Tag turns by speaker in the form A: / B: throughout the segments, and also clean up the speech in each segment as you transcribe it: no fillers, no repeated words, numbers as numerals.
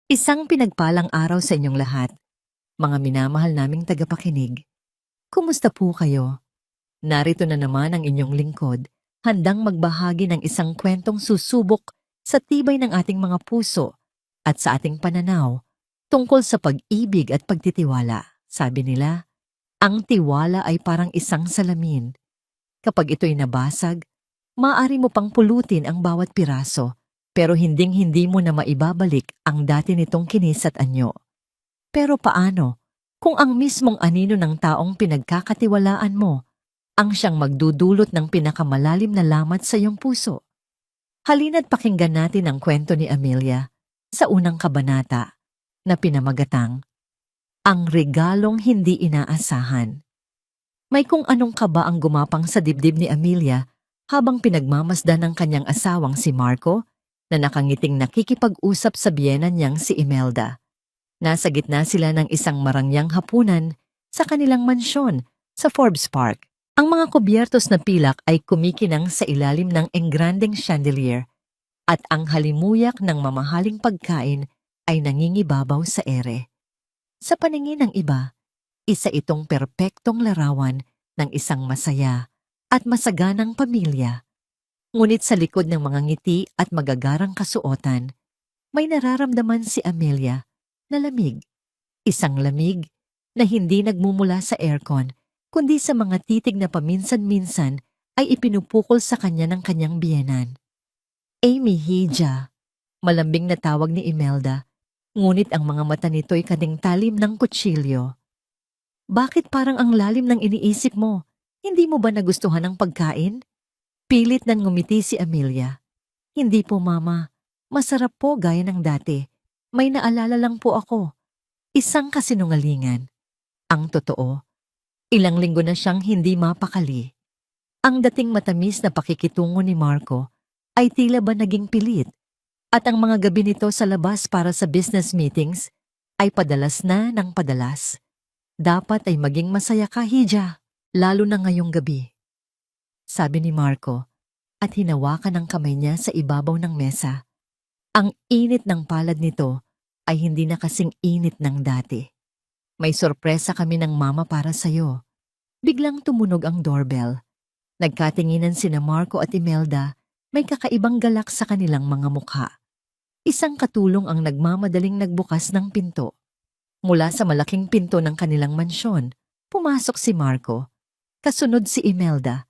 A: Isang pinagpalang araw sa inyong lahat, mga minamahal naming tagapakinig. Kumusta po kayo? Narito na naman ang inyong lingkod, handang magbahagi ng isang kwentong susubok sa tibay ng ating mga puso at sa ating pananaw tungkol sa pag-ibig at pagtitiwala. Sabi nila, ang tiwala ay parang isang salamin. Kapag ito'y nabasag, maaari mo pang pulutin ang bawat piraso, pero hinding-hindi mo na maibabalik ang dati nitong kinis at anyo. Pero paano kung ang mismong anino ng taong pinagkakatiwalaan mo ang siyang magdudulot ng pinakamalalim na lamat sa iyong puso? Halina't pakinggan natin ang kwento ni Amelia sa unang kabanata na pinamagatang, Ang Regalong Hindi Inaasahan. May kung anong kaba ang gumapang sa dibdib ni Amelia habang pinagmamasdan ng kanyang asawang si Marco na nakangiting nakikipag-usap sa biyena niyang si Imelda. Nasa gitna sila ng isang marangyang hapunan sa kanilang mansyon sa Forbes Park. Ang mga kubyertos na pilak ay kumikinang sa ilalim ng engrandeng chandelier at ang halimuyak ng mamahaling pagkain ay nangingibabaw sa ere. Sa paningin ng iba, isa itong perpektong larawan ng isang masaya at masaganang pamilya. Ngunit sa likod ng mga ngiti at magagarang kasuotan, may nararamdaman si Amelia na lamig. Isang lamig na hindi nagmumula sa aircon, kundi sa mga titig na paminsan-minsan ay ipinupukol sa kanya ng kanyang biyenan. Amy Hija, malambing na tawag ni Imelda, ngunit ang mga mata nito'y kading talim ng kutsilyo. Bakit parang ang lalim ng iniisip mo? Hindi mo ba nagustuhan ang pagkain? Pilit nang ngumiti si Amelia. Hindi po, Mama. Masarap po gaya ng dati. May naalala lang po ako. Isang kasinungalingan. Ang totoo, ilang linggo na siyang hindi mapakali. Ang dating matamis na pakikitungo ni Marco ay tila ba naging pilit at ang mga gabi nito sa labas para sa business meetings ay padalas na ng padalas. Dapat ay maging masaya ka, Hija, lalo na ngayong gabi. Sabi ni Marco at hinawakan ang kamay niya sa ibabaw ng mesa. Ang init ng palad nito ay hindi na kasing init ng dati. May sorpresa kami ng mama para sa'yo. Biglang tumunog ang doorbell. Nagkatinginan sina Marco at Imelda, may kakaibang galak sa kanilang mga mukha. Isang katulong ang nagmamadaling nagbukas ng pinto. Mula sa malaking pinto ng kanilang mansyon, pumasok si Marco. Kasunod si Imelda,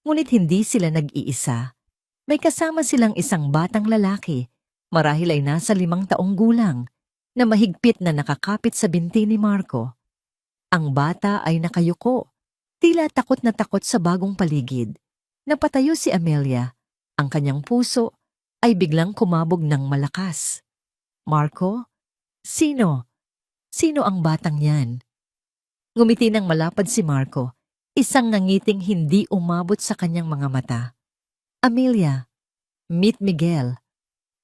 A: ngunit hindi sila nag-iisa. May kasama silang isang batang lalaki, marahil ay nasa 5 taong gulang, na mahigpit na nakakapit sa binti ni Marco. Ang bata ay nakayuko, tila takot na takot sa bagong paligid. Napatayo si Amelia. Ang kanyang puso ay biglang kumabog ng malakas. Marco? Sino? Sino ang batang yan? Ngumiti ng malapad si Marco, isang nangiting hindi umabot sa kanyang mga mata. Amelia, meet Miguel.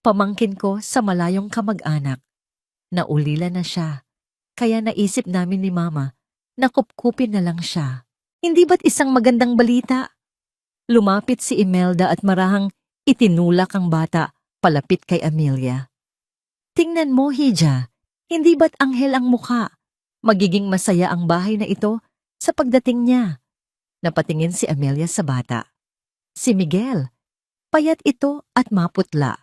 A: Pamangkin ko sa malayong kamag-anak. Naulila na siya, kaya naisip namin ni Mama na kupkupin na lang siya. Hindi ba't isang magandang balita? Lumapit si Imelda at marahang itinulak ang bata palapit kay Amelia. Tingnan mo, Hija. Hindi ba't anghel ang mukha? Magiging masaya ang bahay na ito sa pagdating niya. Napatingin si Amelia sa bata. Si Miguel. Payat ito at maputla.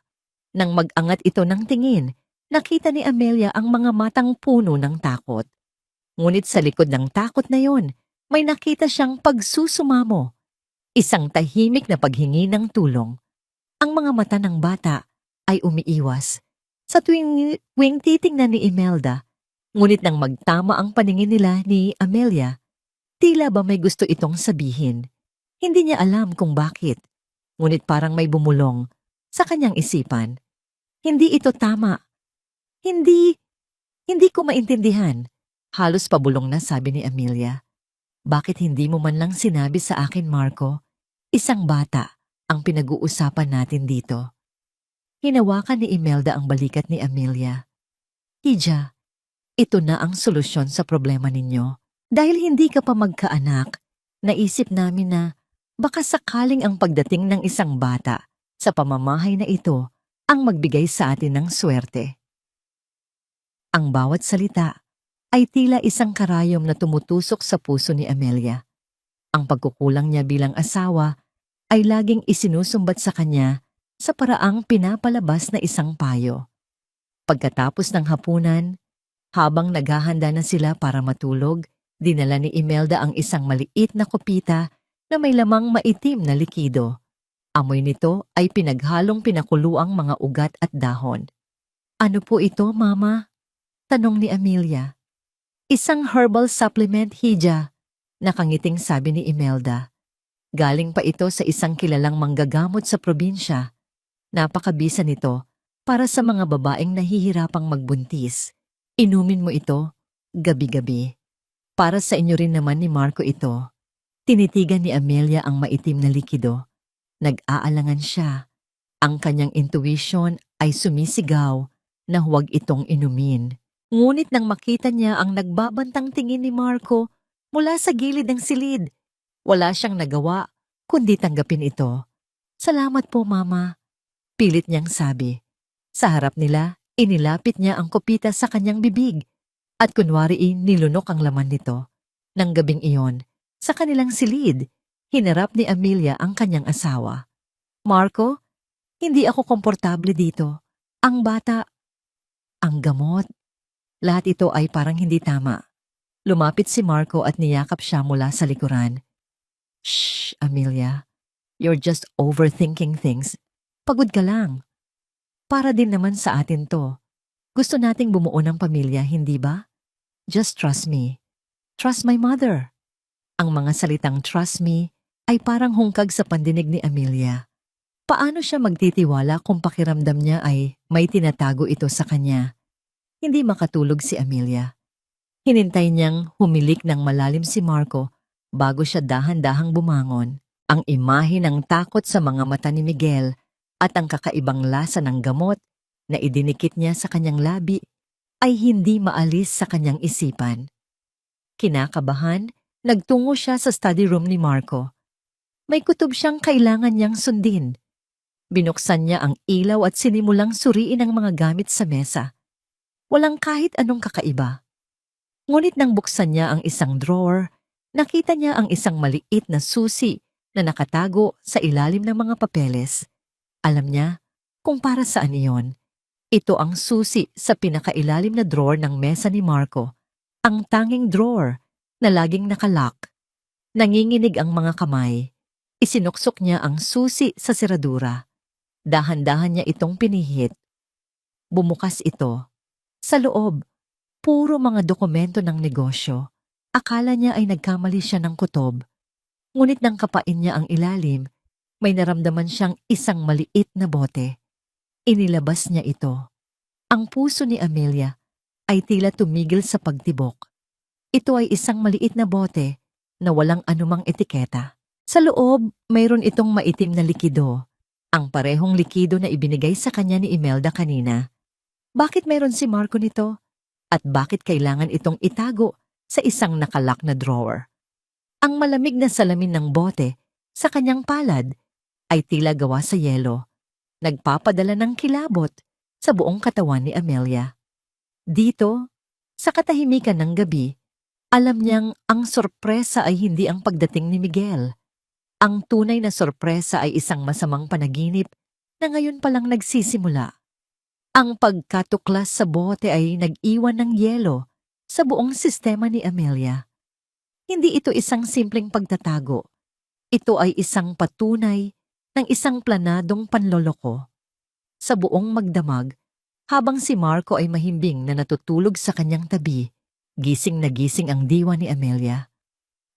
A: Nang mag-angat ito ng tingin, nakita ni Amelia ang mga matang puno ng takot. Ngunit sa likod ng takot na yon, may nakita siyang pagsusumamo. Isang tahimik na paghingi ng tulong. Ang mga mata ng bata ay umiiwas. Sa tuwing titingnan ni Imelda, ngunit nang magtama ang paningin nila ni Amelia, tila ba may gusto itong sabihin. Hindi niya alam kung bakit, ngunit parang may bumulong sa kanyang isipan. Hindi ito tama. Hindi ko maintindihan. Halos pabulong na sabi ni Amelia. Bakit hindi mo man lang sinabi sa akin, Marco? Isang bata ang pinag-uusapan natin dito. Hinawakan ni Imelda ang balikat ni Amelia. Hija, ito na ang solusyon sa problema ninyo. Dahil hindi ka pa magkaanak, naisip namin na baka sakaling ang pagdating ng isang bata sa pamamahay na ito ang magbigay sa atin ng swerte. Ang bawat salita ay tila isang karayom na tumutusok sa puso ni Amelia. Ang pagkukulang niya bilang asawa ay laging isinusumbat sa kanya sa paraang pinapalabas na isang payo. Pagkatapos ng hapunan, habang naghahanda na sila para matulog, dinala ni Imelda ang isang maliit na kopita na may lamang maitim na likido. Amoy nito ay pinaghalong pinakuluang mga ugat at dahon. "Ano po ito, Mama?" tanong ni Amelia. "Isang herbal supplement, Hija," nakangiting sabi ni Imelda. "Galing pa ito sa isang kilalang manggagamot sa probinsya. Napakabisa nito para sa mga babaeng nahihirapang magbuntis. Inumin mo ito gabi-gabi. Para sa inyo rin naman ni Marco ito." Tinitigan ni Amelia ang maitim na likido. Nag-aalangan siya. Ang kanyang intuition ay sumisigaw na huwag itong inumin. Ngunit nang makita niya ang nagbabantang tingin ni Marco mula sa gilid ng silid, wala siyang nagawa kundi tanggapin ito. "Salamat po, Mama," pilit niyang sabi. Sa harap nila, inilapit niya ang kopita sa kanyang bibig at kunwari nilunok ang laman nito. Nang gabing iyon, sa kanilang silid, hinarap ni Amelia ang kanyang asawa. "Marco, hindi ako komportable dito. Ang bata, ang gamot." Lahat ito ay parang hindi tama. Lumapit si Marco at niyakap siya mula sa likuran. "Shh, Amelia. You're just overthinking things. Pagod ka lang. Para din naman sa atin to. Gusto nating bumuo ng pamilya, hindi ba? Just trust me. Trust my mother." Ang mga salitang "trust me" ay parang hungkag sa pandinig ni Amelia. Paano siya magtitiwala kung pakiramdam niya ay may tinatago ito sa kanya? Hindi makatulog si Amelia. Hinintay niyang humilik ng malalim si Marco bago siya dahan-dahang bumangon. Ang imahe ng takot sa mga mata ni Miguel at ang kakaibang lasa ng gamot na idinikit niya sa kanyang labi ay hindi maalis sa kanyang isipan. Kinakabahan, nagtungo siya sa study room ni Marco. May kutob siyang kailangan niyang sundin. Binuksan niya ang ilaw at sinimulang suriin ang mga gamit sa mesa. Walang kahit anong kakaiba. Ngunit nang buksan niya ang isang drawer, nakita niya ang isang maliit na susi na nakatago sa ilalim ng mga papeles. Alam niya kung para saan iyon. Ito ang susi sa pinakailalim na drawer ng mesa ni Marco. Ang tanging drawer na laging nakalock. Nanginginig ang mga kamay. Isinuksok niya ang susi sa seradura. Dahan-dahan niya itong pinihit. Bumukas ito. Sa loob, puro mga dokumento ng negosyo. Akala niya ay nagkamali siya ng kutob. Ngunit nang kapain niya ang ilalim, may naramdaman siyang isang maliit na bote. Inilabas niya ito. Ang puso ni Amelia ay tila tumigil sa pagtibok. Ito ay isang maliit na bote na walang anumang etiketa. Sa loob, mayroon itong maitim na likido. Ang parehong likido na ibinigay sa kanya ni Imelda kanina. Bakit mayroon si Marco nito? At bakit kailangan itong itago sa isang nakalock na drawer? Ang malamig na salamin ng bote sa kanyang palad ay tila gawa sa yelo. Nagpapadala ng kilabot sa buong katawan ni Amelia. Dito, sa katahimikan ng gabi, alam niyang ang sorpresa ay hindi ang pagdating ni Miguel. Ang tunay na sorpresa ay isang masamang panaginip na ngayon palang nagsisimula. Ang pagkatuklas sa bote ay nag-iwan ng yelo sa buong sistema ni Amelia. Hindi ito isang simpleng pagtatago. Ito ay isang patunay ng isang planadong panloloko. Sa buong magdamag, habang si Marco ay mahimbing na natutulog sa kanyang tabi, gising na gising ang diwa ni Amelia.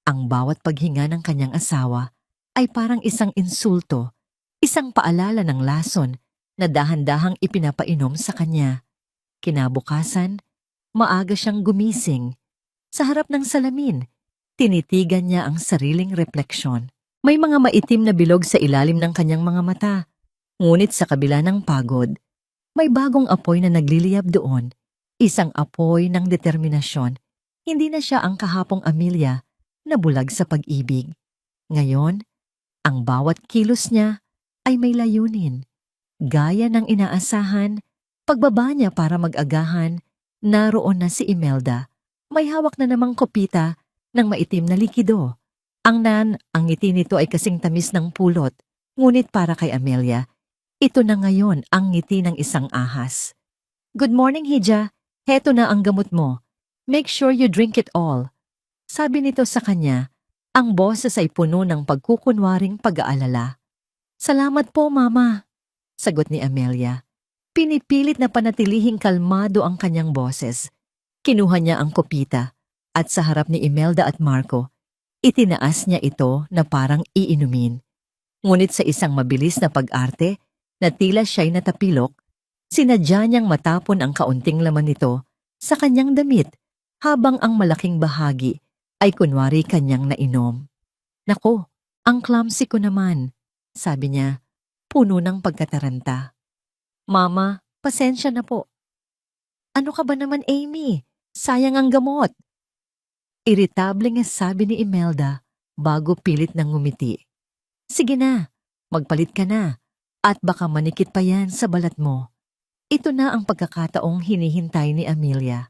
A: Ang bawat paghinga ng kanyang asawa ay parang isang insulto, isang paalala ng lason na dahan-dahang ipinapainom sa kanya. Kinabukasan, maaga siyang gumising. Sa harap ng salamin, tinitigan niya ang sariling refleksyon. May mga maitim na bilog sa ilalim ng kanyang mga mata. Ngunit sa kabila ng pagod, may bagong apoy na nagliliyab doon. Isang apoy ng determinasyon. Hindi na siya ang kahapong Amelia na bulag sa pag-ibig. Ngayon, ang bawat kilos niya ay may layunin. Gaya ng inaasahan, pagbaba niya para mag-agahan naroon na si Imelda. May hawak na namang kopita ng maitim na likido. Ang ngiti nito ay kasing tamis ng pulot. Ngunit para kay Amelia, ito na ngayon ang ngiti ng isang ahas. Good morning, Hija. Heto na ang gamot mo. Make sure you drink it all. Sabi nito sa kanya, ang boses ay puno ng pagkukunwaring pag-aalala. Salamat po, Mama. Sagot ni Amelia. Pinipilit na panatilihing kalmado ang kanyang boses. Kinuha niya ang kopita at sa harap ni Imelda at Marco, itinaas niya ito na parang iinumin. Ngunit sa isang mabilis na pag-arte na tila siya'y natapilok, sinadya niyang matapon ang kaunting laman nito sa kanyang damit habang ang malaking bahagi ay kunwari kanyang nainom. Nako, ang clumsy ko naman, sabi niya, puno ng pagkataranta. Mama, pasensya na po. Ano ka ba naman, Amy? Sayang ang gamot. Irritable nga sabi ni Imelda bago pilit nang ngumiti. Sige na, magpalit ka na at baka manikit pa yan sa balat mo. Ito na ang pagkakataong hinihintay ni Amelia.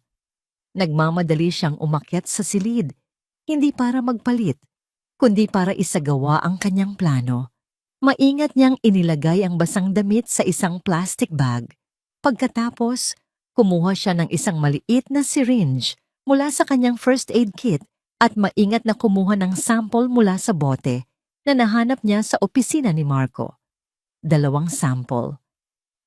A: Nagmamadali siyang umakyat sa silid, hindi para magpalit, kundi para isagawa ang kanyang plano. Maingat niyang inilagay ang basang damit sa isang plastic bag. Pagkatapos, kumuha siya ng isang maliit na syringe mula sa kanyang first aid kit at maingat na kumuha ng sample mula sa bote na nahanap niya sa opisina ni Marco. 2 sample.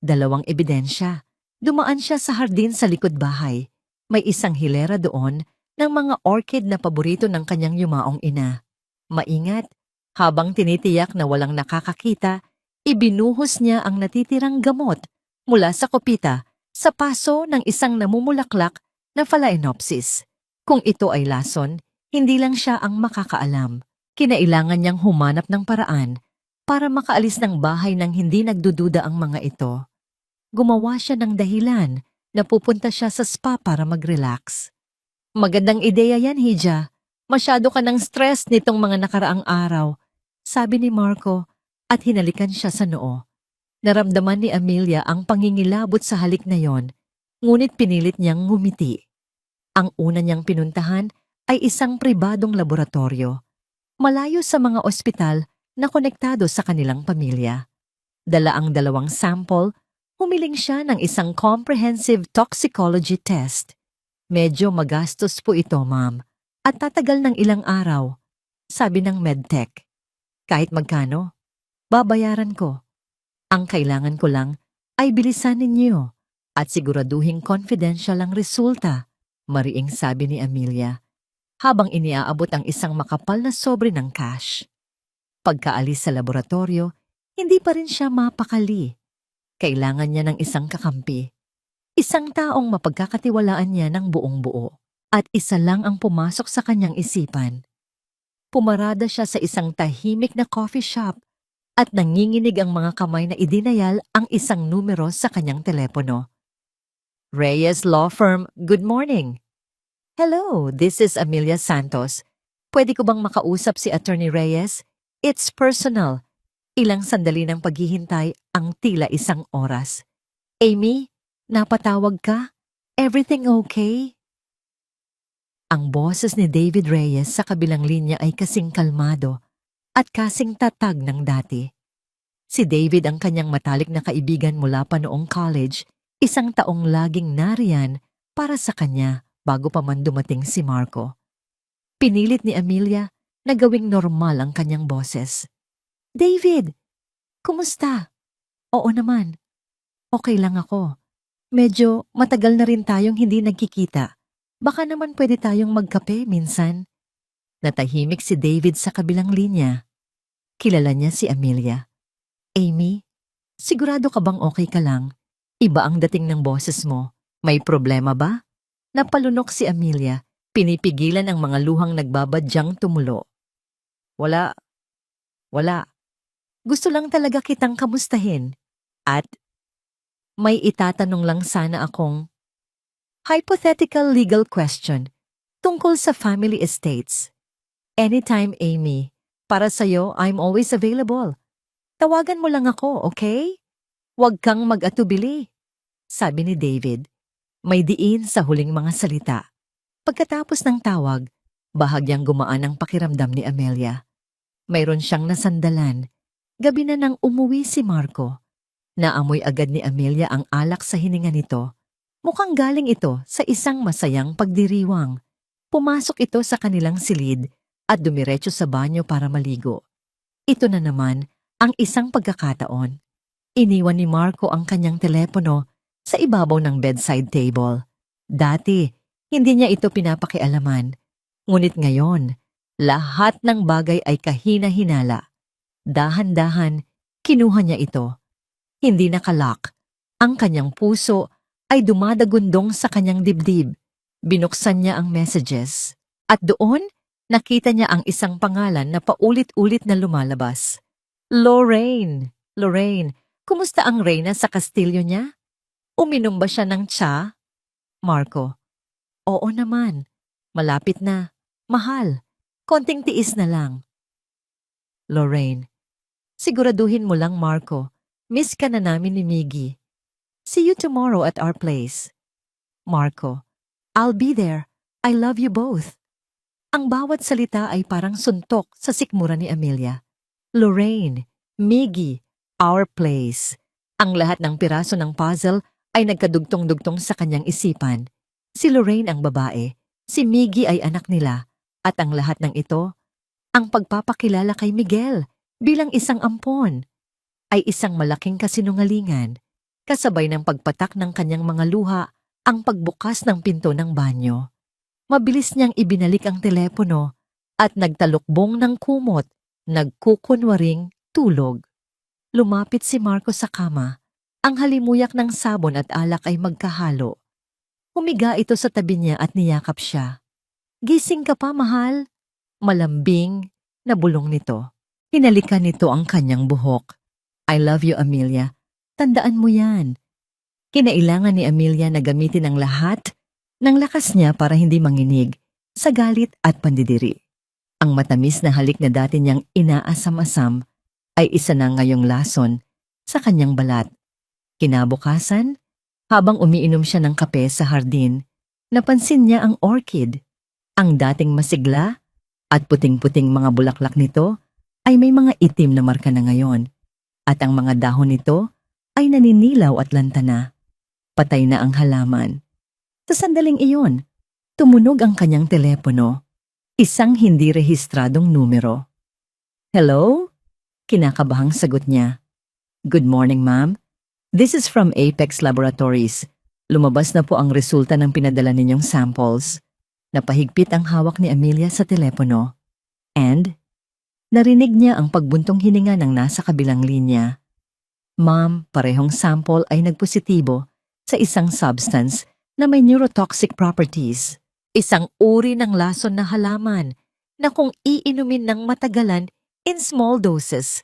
A: 2 ebidensya. Dumaan siya sa hardin sa likod bahay. May isang hilera doon ng mga orchid na paborito ng kanyang yumaong ina. Maingat, habang tinitiyak na walang nakakakita, ibinuhos niya ang natitirang gamot mula sa kopita sa paso ng isang namumulaklak na Phalaenopsis. Kung ito ay lason, hindi lang siya ang makakaalam. Kinailangan niyang humanap ng paraan para makaalis ng bahay nang hindi nagdududa ang mga ito. Gumawa siya ng dahilan na pupunta siya sa spa para mag-relax. Magandang ideya yan, Hija. Masyado ka ng stress nitong mga nakaraang araw, sabi ni Marco at hinalikan siya sa noo. Naramdaman ni Amelia ang pangingilabot sa halik na yon, ngunit pinilit niyang ngumiti. Ang una niyang pinuntahan ay isang pribadong laboratorio, malayo sa mga ospital na konektado sa kanilang pamilya. Dala ang 2 sample, humiling siya ng isang comprehensive toxicology test. Medyo magastos po ito, ma'am, at tatagal ng ilang araw, sabi ng medtech. Kahit magkano, babayaran ko. Ang kailangan ko lang ay bilisan ninyo at siguraduhing confidential ang resulta, mariing sabi ni Amelia, habang iniaabot ang isang makapal na sobre ng cash. Pagkaalis sa laboratorio, hindi pa rin siya mapakali. Kailangan niya ng isang kakampi. Isang taong mapagkakatiwalaan niya ng buong buo. At isa lang ang pumasok sa kanyang isipan. Pumarada siya sa isang tahimik na coffee shop at nanginginig ang mga kamay na idinayal ang isang numero sa kanyang telepono. Reyes Law Firm, good morning. Hello, this is Amelia Santos. Pwede ko bang makausap si Attorney Reyes? It's personal. Ilang sandali ng paghihintay ang tila 1 oras. Amy, napatawag ka? Everything okay? Ang boses ni David Reyes sa kabilang linya ay kasing kalmado at kasing tatag ng dati. Si David ang kanyang matalik na kaibigan mula pa noong college, isang taong laging nariyan para sa kanya bago pa man dumating si Marco. Pinilit ni Amelia na gawing normal ang kanyang boses. David, kumusta? Oo naman. Okay lang ako. Medyo matagal na rin tayong hindi nagkikita. Baka naman pwede tayong magkape minsan. Natahimik si David sa kabilang linya. Kilala niya si Amelia. Amy, sigurado ka bang okay ka lang? Iba ang dating ng boses mo. May problema ba? Napalunok si Amelia, pinipigilan ang mga luhang nagbabadyang tumulo. Wala. Gusto lang talaga kitang kamustahin. At may itatanong lang sana akong hypothetical legal question tungkol sa family estates. Anytime, Amy. Para sa'yo, I'm always available. Tawagan mo lang ako, okay? Huwag kang mag-atubili, sabi ni David. May diin sa huling mga salita. Pagkatapos ng tawag, bahagyang gumaan ang pakiramdam ni Amelia. Mayroon siyang nasandalan. Gabi na nang umuwi si Marco. Naamoy agad ni Amelia ang alak sa hininga nito. Mukhang galing ito sa isang masayang pagdiriwang. Pumasok ito sa kanilang silid at dumiretso sa banyo para maligo. Ito na naman ang isang pagkakataon. Iniwan ni Marco ang kanyang telepono sa ibabaw ng bedside table. Dati, hindi niya ito pinapakialaman. Ngunit ngayon, lahat ng bagay ay kahina-hinala. Dahan-dahan, kinuha niya ito. Hindi nakalock. Ang kanyang puso ay dumadagundong sa kanyang dibdib. Binuksan niya ang messages. At doon, nakita niya ang isang pangalan na paulit-ulit na lumalabas. Lorraine! Lorraine, kumusta ang reyna sa kastilyo niya? Uminom ba siya ng tsa? Marco, oo naman. Malapit na. Mahal. Konting tiis na lang. Lorraine, siguraduhin mo lang, Marco. Miss ka na namin ni Miggy. See you tomorrow at our place. Marco, I'll be there. I love you both. Ang bawat salita ay parang suntok sa sikmura ni Amelia. Lorraine, Miggy, our place. Ang lahat ng piraso ng puzzle ay nagkadugtong-dugtong sa kanyang isipan. Si Lorraine ang babae, si Miggy ay anak nila, at ang lahat ng ito, ang pagpapakilala kay Miguel bilang isang ampon, ay isang malaking kasinungalingan, kasabay ng pagpatak ng kanyang mga luha ang pagbukas ng pinto ng banyo. Mabilis niyang ibinalik ang telepono at nagtalukbong ng kumot, nagkukunwaring tulog. Lumapit si Marco sa kama. Ang halimuyak ng sabon at alak ay magkahalo. Humiga ito sa tabi niya at niyakap siya. Gising ka pa, mahal? Malambing na bulong nito. Hinalikan nito ang kanyang buhok. I love you, Amelia. Tandaan mo yan. Kinailangan ni Amelia na gamitin ang lahat ng lakas niya para hindi manginig sa galit at pandidiri. Ang matamis na halik na dati niyang inaasam-asam ay isa na ngayong lason sa kanyang balat. Kinabukasan, habang umiinom siya ng kape sa hardin, napansin niya ang orchid. Ang dating masigla at puting-puting mga bulaklak nito ay may mga itim na marka na ngayon, at ang mga dahon nito ay naninilaw at lantana. Patay na ang halaman. Sa sandaling iyon, tumunog ang kanyang telepono. Isang hindi rehistradong numero. Hello? Kinakabahang sagot niya. Good morning, ma'am. This is from Apex Laboratories. Lumabas na po ang resulta ng pinadala ninyong samples. Napahigpit ang hawak ni Amelia sa telepono. And, narinig niya ang pagbuntong hininga ng nasa kabilang linya. Ma'am, parehong sample ay nagpositibo sa isang substance na may neurotoxic properties. Isang uri ng lason na halaman na kung iinumin ng matagalan in small doses,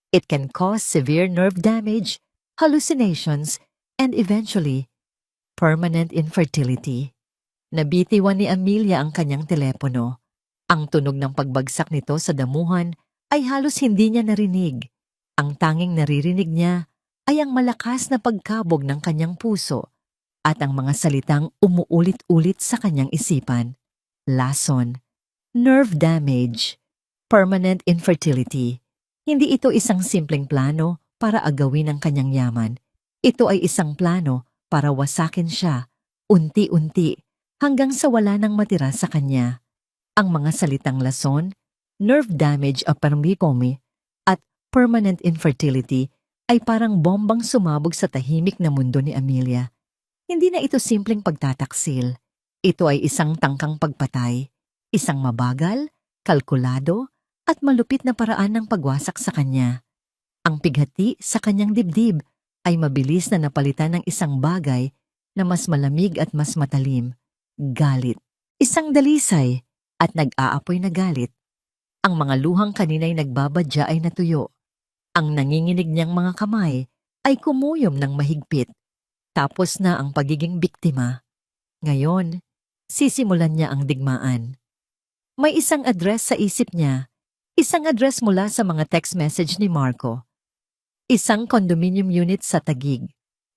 A: it can cause severe nerve damage, hallucinations, and eventually, permanent infertility. Nabitiwan ni Amelia ang kanyang telepono. Ang tunog ng pagbagsak nito sa damuhan ay halos hindi niya narinig. Ang tanging naririnig niya ay ang malakas na pagkabog ng kanyang puso at ang mga salitang umuulit-ulit sa kanyang isipan. Lason, nerve damage, permanent infertility. Hindi ito isang simpleng plano para agawin ang kanyang yaman. Ito ay isang plano para wasakin siya, unti-unti, hanggang sa wala nang matira sa kanya. Ang mga salitang lason, nerve damage o permikomi, at permanent infertility ay parang bombang sumabog sa tahimik na mundo ni Amelia. Hindi na ito simpleng pagtataksil. Ito ay isang tangkang pagpatay, isang mabagal, kalkulado, at malupit na paraan ng pagwasak sa kanya. Ang pighati sa kanyang dibdib ay mabilis na napalitan ng isang bagay na mas malamig at mas matalim. Galit. Isang dalisay at nag-aapoy na galit. Ang mga luhang kanina'y nagbabadya ay natuyo. Ang nanginginig niyang mga kamay ay kumuyom ng mahigpit. Tapos na ang pagiging biktima. Ngayon, sisimulan niya ang digmaan. May isang address sa isip niya. Isang address mula sa mga text message ni Marco. Isang condominium unit sa Taguig.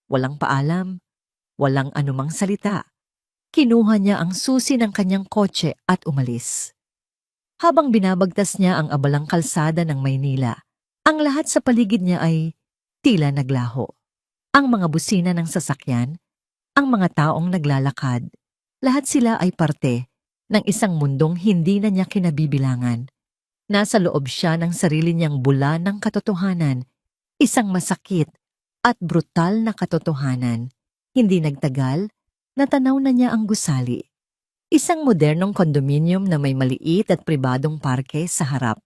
A: Walang paalam, Walang anumang salita. Kinuha niya ang susi ng kanyang kotse at umalis. Habang binabagtas niya ang abalang kalsada ng Maynila, ang lahat sa paligid niya ay tila naglaho. Ang mga busina ng sasakyan, ang mga taong naglalakad, lahat sila ay parte ng isang mundong hindi na niya kinabibilangan. Nasa loob siya ng sarili niyang bula ng katotohanan, isang masakit at brutal na katotohanan. Hindi nagtagal, natanaw na niya ang gusali. Isang modernong kondominium na may maliit at pribadong parke sa harap.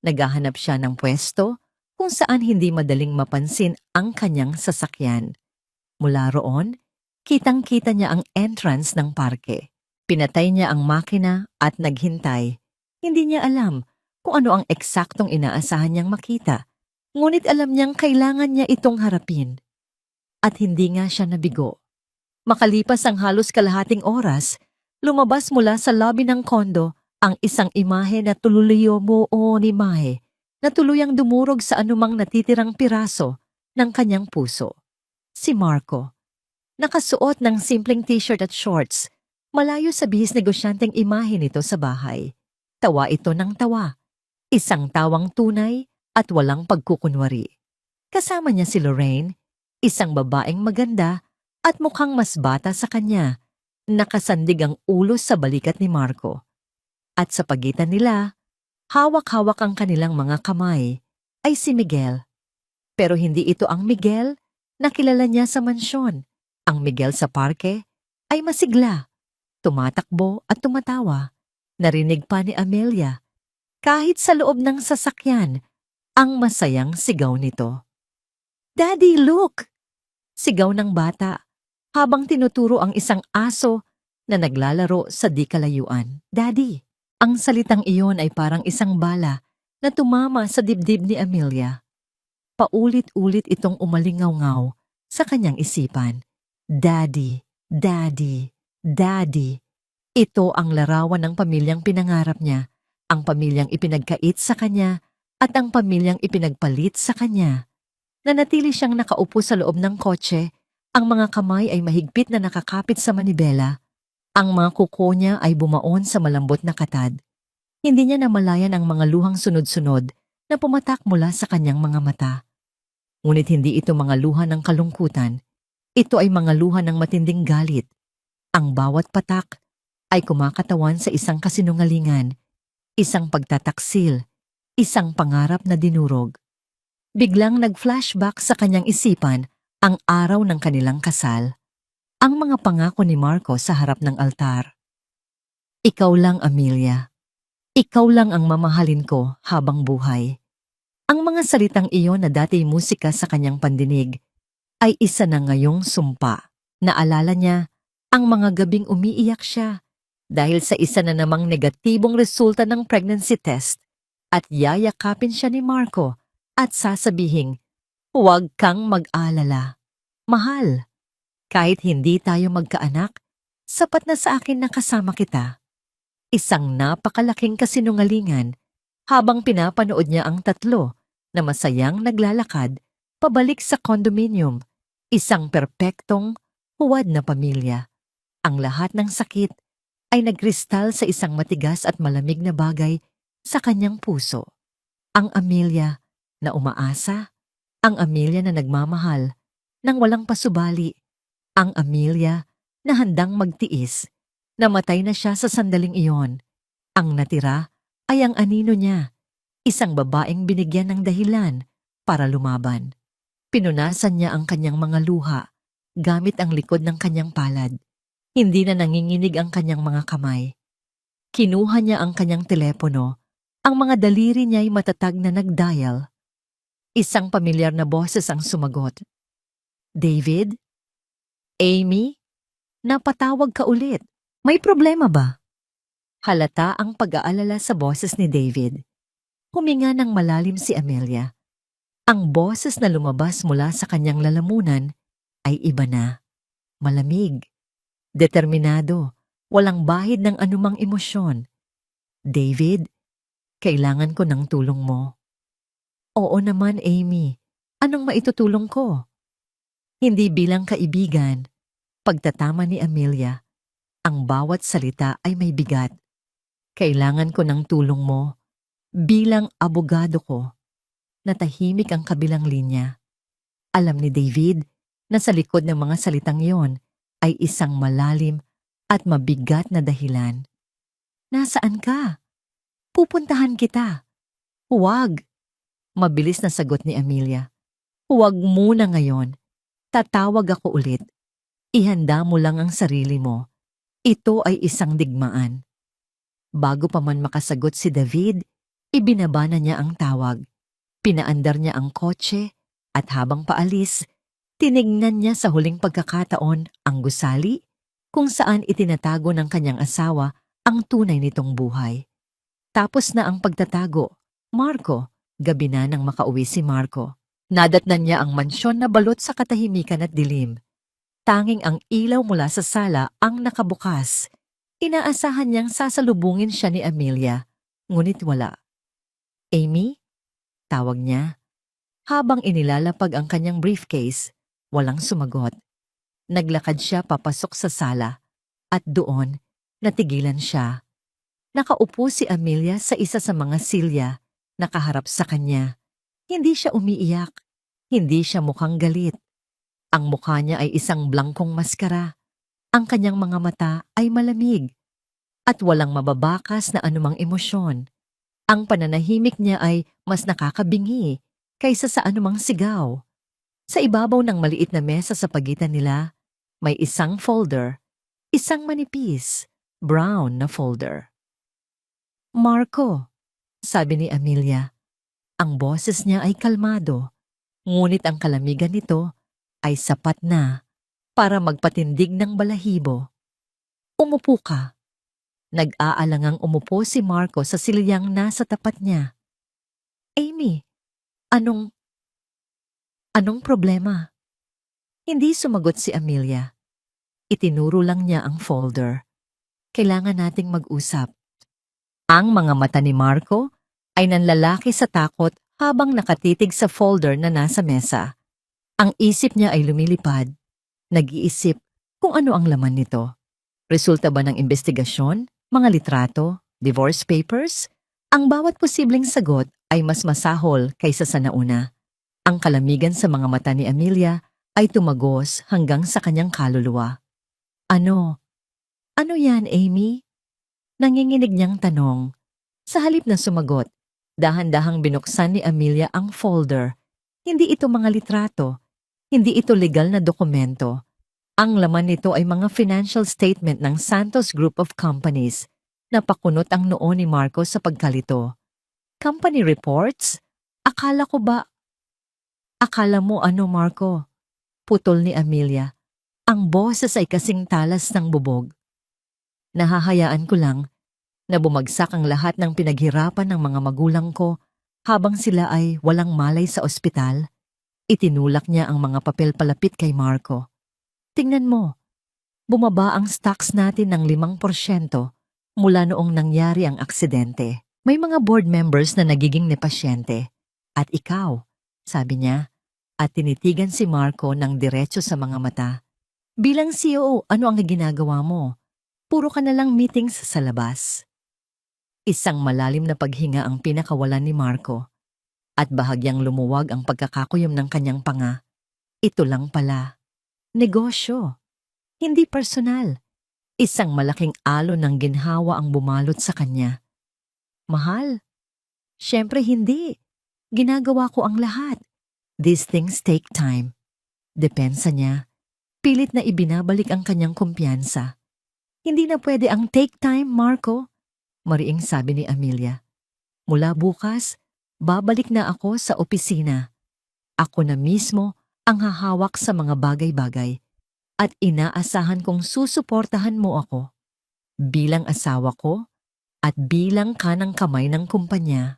A: Naghahanap siya ng pwesto kung saan hindi madaling mapansin ang kanyang sasakyan. Mula roon, kitang-kita niya ang entrance ng parke. Pinatay niya ang makina at naghintay. Hindi niya alam kung ano ang eksaktong inaasahan niyang makita. Ngunit alam niyang kailangan niya itong harapin. At hindi nga siya nabigo. Makalipas ang halos kalahating oras, lumabas mula sa lobby ng kondo ang isang imahe na tululiyomo o imahe na tuluyang dumurog sa anumang natitirang piraso ng kanyang puso. Si Marco. Nakasuot ng simpleng t-shirt at shorts, malayo sa bihis negosyanteng imahe nito sa bahay. Tawa ito ng tawa. Isang tawang tunay at walang pagkukunwari. Kasama niya si Lorraine, isang babaeng maganda at mukhang mas bata sa kanya. Nakasandig ang ulo sa balikat ni Marco. At sa pagitan nila, hawak-hawak ang kanilang mga kamay, ay si Miguel. Pero hindi ito ang Miguel na kilala niya sa mansyon. Ang Miguel sa parke ay masigla, tumatakbo at tumatawa. Narinig pa ni Amelia, kahit sa loob ng sasakyan, ang masayang sigaw nito. "Daddy, look!" Sigaw ng bata habang tinuturo ang isang aso na naglalaro sa di kalayuan. "Daddy!" Ang salitang iyon ay parang isang bala na tumama sa dibdib ni Amelia. Paulit-ulit itong umalingaw-ngaw sa kanyang isipan. Daddy, Daddy, Daddy. Ito ang larawan ng pamilyang pinangarap niya, ang pamilyang ipinagkait sa kanya at ang pamilyang ipinagpalit sa kanya. Nanatili siyang nakaupo sa loob ng kotse, ang mga kamay ay mahigpit na nakakapit sa manibela. Ang mga kuko niya ay bumaon sa malambot na katad. Hindi niya namalayan ang mga luhang sunod-sunod na pumatak mula sa kanyang mga mata. Ngunit hindi ito mga luha ng kalungkutan. Ito ay mga luha ng matinding galit. Ang bawat patak ay kumakatawan sa isang kasinungalingan, isang pagtataksil, isang pangarap na dinurog. Biglang nag-flashback sa kanyang isipan ang araw ng kanilang kasal. Ang mga pangako ni Marco sa harap ng altar. Ikaw lang, Amelia. Ikaw lang ang mamahalin ko habang buhay. Ang mga salitang iyon na dati musika sa kanyang pandinig ay isa na ngayong sumpa. Naalala niya ang mga gabing umiiyak siya dahil sa isa na namang negatibong resulta ng pregnancy test at yayakapin siya ni Marco at sasabihing, "Huwag kang mag-alala. Mahal. Kahit hindi tayo magkaanak, sapat na sa akin na kasama kita." Isang napakalaking kasinungalingan habang pinapanood niya ang tatlo na masayang naglalakad pabalik sa condominium, isang perpektong, huwad na pamilya. Ang lahat ng sakit ay nagkristal sa isang matigas at malamig na bagay sa kanyang puso. Ang Amelia na umaasa, ang Amelia na nagmamahal, nang walang pasubali, ang Amelia na handang magtiis. Namatay na siya sa sandaling iyon. Ang natira ay ang anino niya, isang babaeng binigyan ng dahilan para lumaban. Pinunasan niya ang kanyang mga luha gamit ang likod ng kanyang palad. Hindi na nanginginig ang kanyang mga kamay. Kinuha niya ang kanyang telepono. Ang mga daliri niya ay matatag na nag-dial. Isang pamilyar na boses ang sumagot. "David? Amy? Napatawag ka ulit. May problema ba?" Halata ang pag-aalala sa boses ni David. Huminga ng malalim si Amelia. Ang boses na lumabas mula sa kanyang lalamunan ay iba na. Malamig, determinado, walang bahid ng anumang emosyon. "David, kailangan ko ng tulong mo." "Oo naman, Amy. Anong maitutulong ko?" "Hindi bilang kaibigan. Pagtatama ni Amelia, ang bawat salita ay may bigat. Kailangan ko ng tulong mo. Bilang abogado ko, natahimik ang kabilang linya. Alam ni David na sa likod ng mga salitang yon ay isang malalim at mabigat na dahilan. Nasaan ka? Pupuntahan kita. Huwag. Mabilis na sagot ni Amelia. Huwag muna ngayon. Tatawag ako ulit. Ihanda mo lang ang sarili mo. Ito ay isang digmaan. Bago pa man makasagot si David, ibinaba na niya ang tawag. Pinaandar niya ang kotse at habang paalis, tinignan niya sa huling pagkakataon ang gusali kung saan itinatago ng kanyang asawa ang tunay nitong buhay. Tapos na ang pagtatago. Marco, gabi na nang makauwi si Marco. Nadatnan niya ang mansyon na balot sa katahimikan at dilim. Tanging ang ilaw mula sa sala ang nakabukas. Inaasahan niyang sasalubungin siya ni Amelia, ngunit wala. Amy? Tawag niya. Habang inilalapag ang kanyang briefcase, walang sumagot. Naglakad siya papasok sa sala at doon natigilan siya. Nakaupo si Amelia sa isa sa mga silya, nakaharap sa kanya. Hindi siya umiiyak, hindi siya mukhang galit. Ang mukha niya ay isang blangkong maskara. Ang kanyang mga mata ay malamig at walang mababakas na anumang emosyon. Ang pananahimik niya ay mas nakakabingi kaysa sa anumang sigaw. Sa ibabaw ng maliit na mesa sa pagitan nila, may isang folder, isang manipis, brown na folder. Marco, sabi ni Amelia. Ang boses niya ay kalmado, ngunit ang kalamigan nito ay sapat na para magpatindig ng balahibo. Umupo ka. Nag-aalangang umupo si Marco sa silyang nasa tapat niya. Amy, anong problema? Hindi sumagot si Amelia. Itinuro lang niya ang folder. Kailangan nating mag-usap. Ang mga mata ni Marco ay nanlalaki sa takot habang nakatitig sa folder na nasa mesa. Ang isip niya ay lumilipad. Nag-iisip kung ano ang laman nito. Resulta ba ng investigasyon, mga litrato, divorce papers? Ang bawat posibleng sagot ay mas masahol kaysa sa nauna. Ang kalamigan sa mga mata ni Amelia ay tumagos hanggang sa kanyang kaluluwa. Ano? Ano yan, Amy? Nanginginig niyang tanong. Sa halip na sumagot, dahan-dahang binuksan ni Amelia ang folder. Hindi ito mga litrato. Hindi ito legal na dokumento. Ang laman nito ay mga financial statement ng Santos Group of Companies. Napakunot ang noo ni Marco sa pagkalito. Company reports? Akala mo ano, Marco? Putol ni Amelia. Ang boses ay kasing talas ng bubog. Nahahayaan ko lang na bumagsak ang lahat ng pinaghirapan ng mga magulang ko habang sila ay walang malay sa ospital. Itinulak niya ang mga papel palapit kay Marco. Tingnan mo, bumaba ang stocks natin ng 5% mula noong nangyari ang aksidente. May mga board members na nagiging nepasyente. At ikaw, sabi niya, at tinitigan si Marco ng diretso sa mga mata. Bilang CEO, ano ang ginagawa mo? Puro ka na lang meetings sa labas. Isang malalim na paghinga ang pinakawalan ni Marco. At bahagyang lumuwag ang pagkakakuyom ng kanyang panga. Ito lang pala. Negosyo. Hindi personal. Isang malaking alon ng ginhawa ang bumalot sa kanya. Mahal? Siyempre hindi. Ginagawa ko ang lahat. These things take time. Depensa niya. Pilit na ibinabalik ang kanyang kumpiyansa. Hindi na pwede ang take time, Marco. Mariing sabi ni Amelia. Mula bukas, babalik na ako sa opisina. Ako na mismo ang hahawak sa mga bagay-bagay at inaasahan kong susuportahan mo ako bilang asawa ko at bilang kanang kamay ng kumpanya.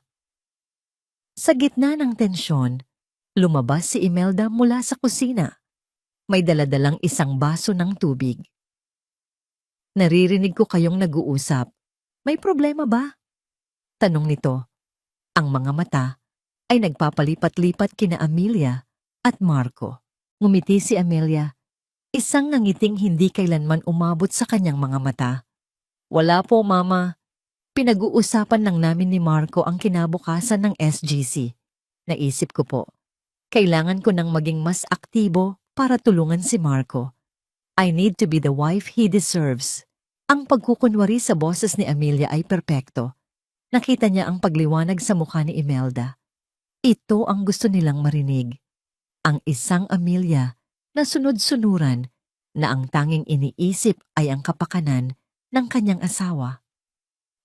A: Sa gitna ng tensyon, lumabas si Imelda mula sa kusina. May daladalang isang baso ng tubig. Naririnig ko kayong nag-uusap. May problema ba? Tanong nito. Ang mga mata ay nagpapalipat-lipat kina Amelia at Marco. Ngumiti si Amelia. Isang nangiting hindi kailanman umabot sa kanyang mga mata. Wala po, Mama. Pinag-uusapan lang namin ni Marco ang kinabukasan ng SGC. Naisip ko po, kailangan ko nang maging mas aktibo para tulungan si Marco. I need to be the wife he deserves. Ang pagkukunwari sa boses ni Amelia ay perpekto. Nakita niya ang pagliwanag sa mukha ni Imelda. Ito ang gusto nilang marinig. Ang isang Amelia na sunod-sunuran na ang tanging iniisip ay ang kapakanan ng kanyang asawa.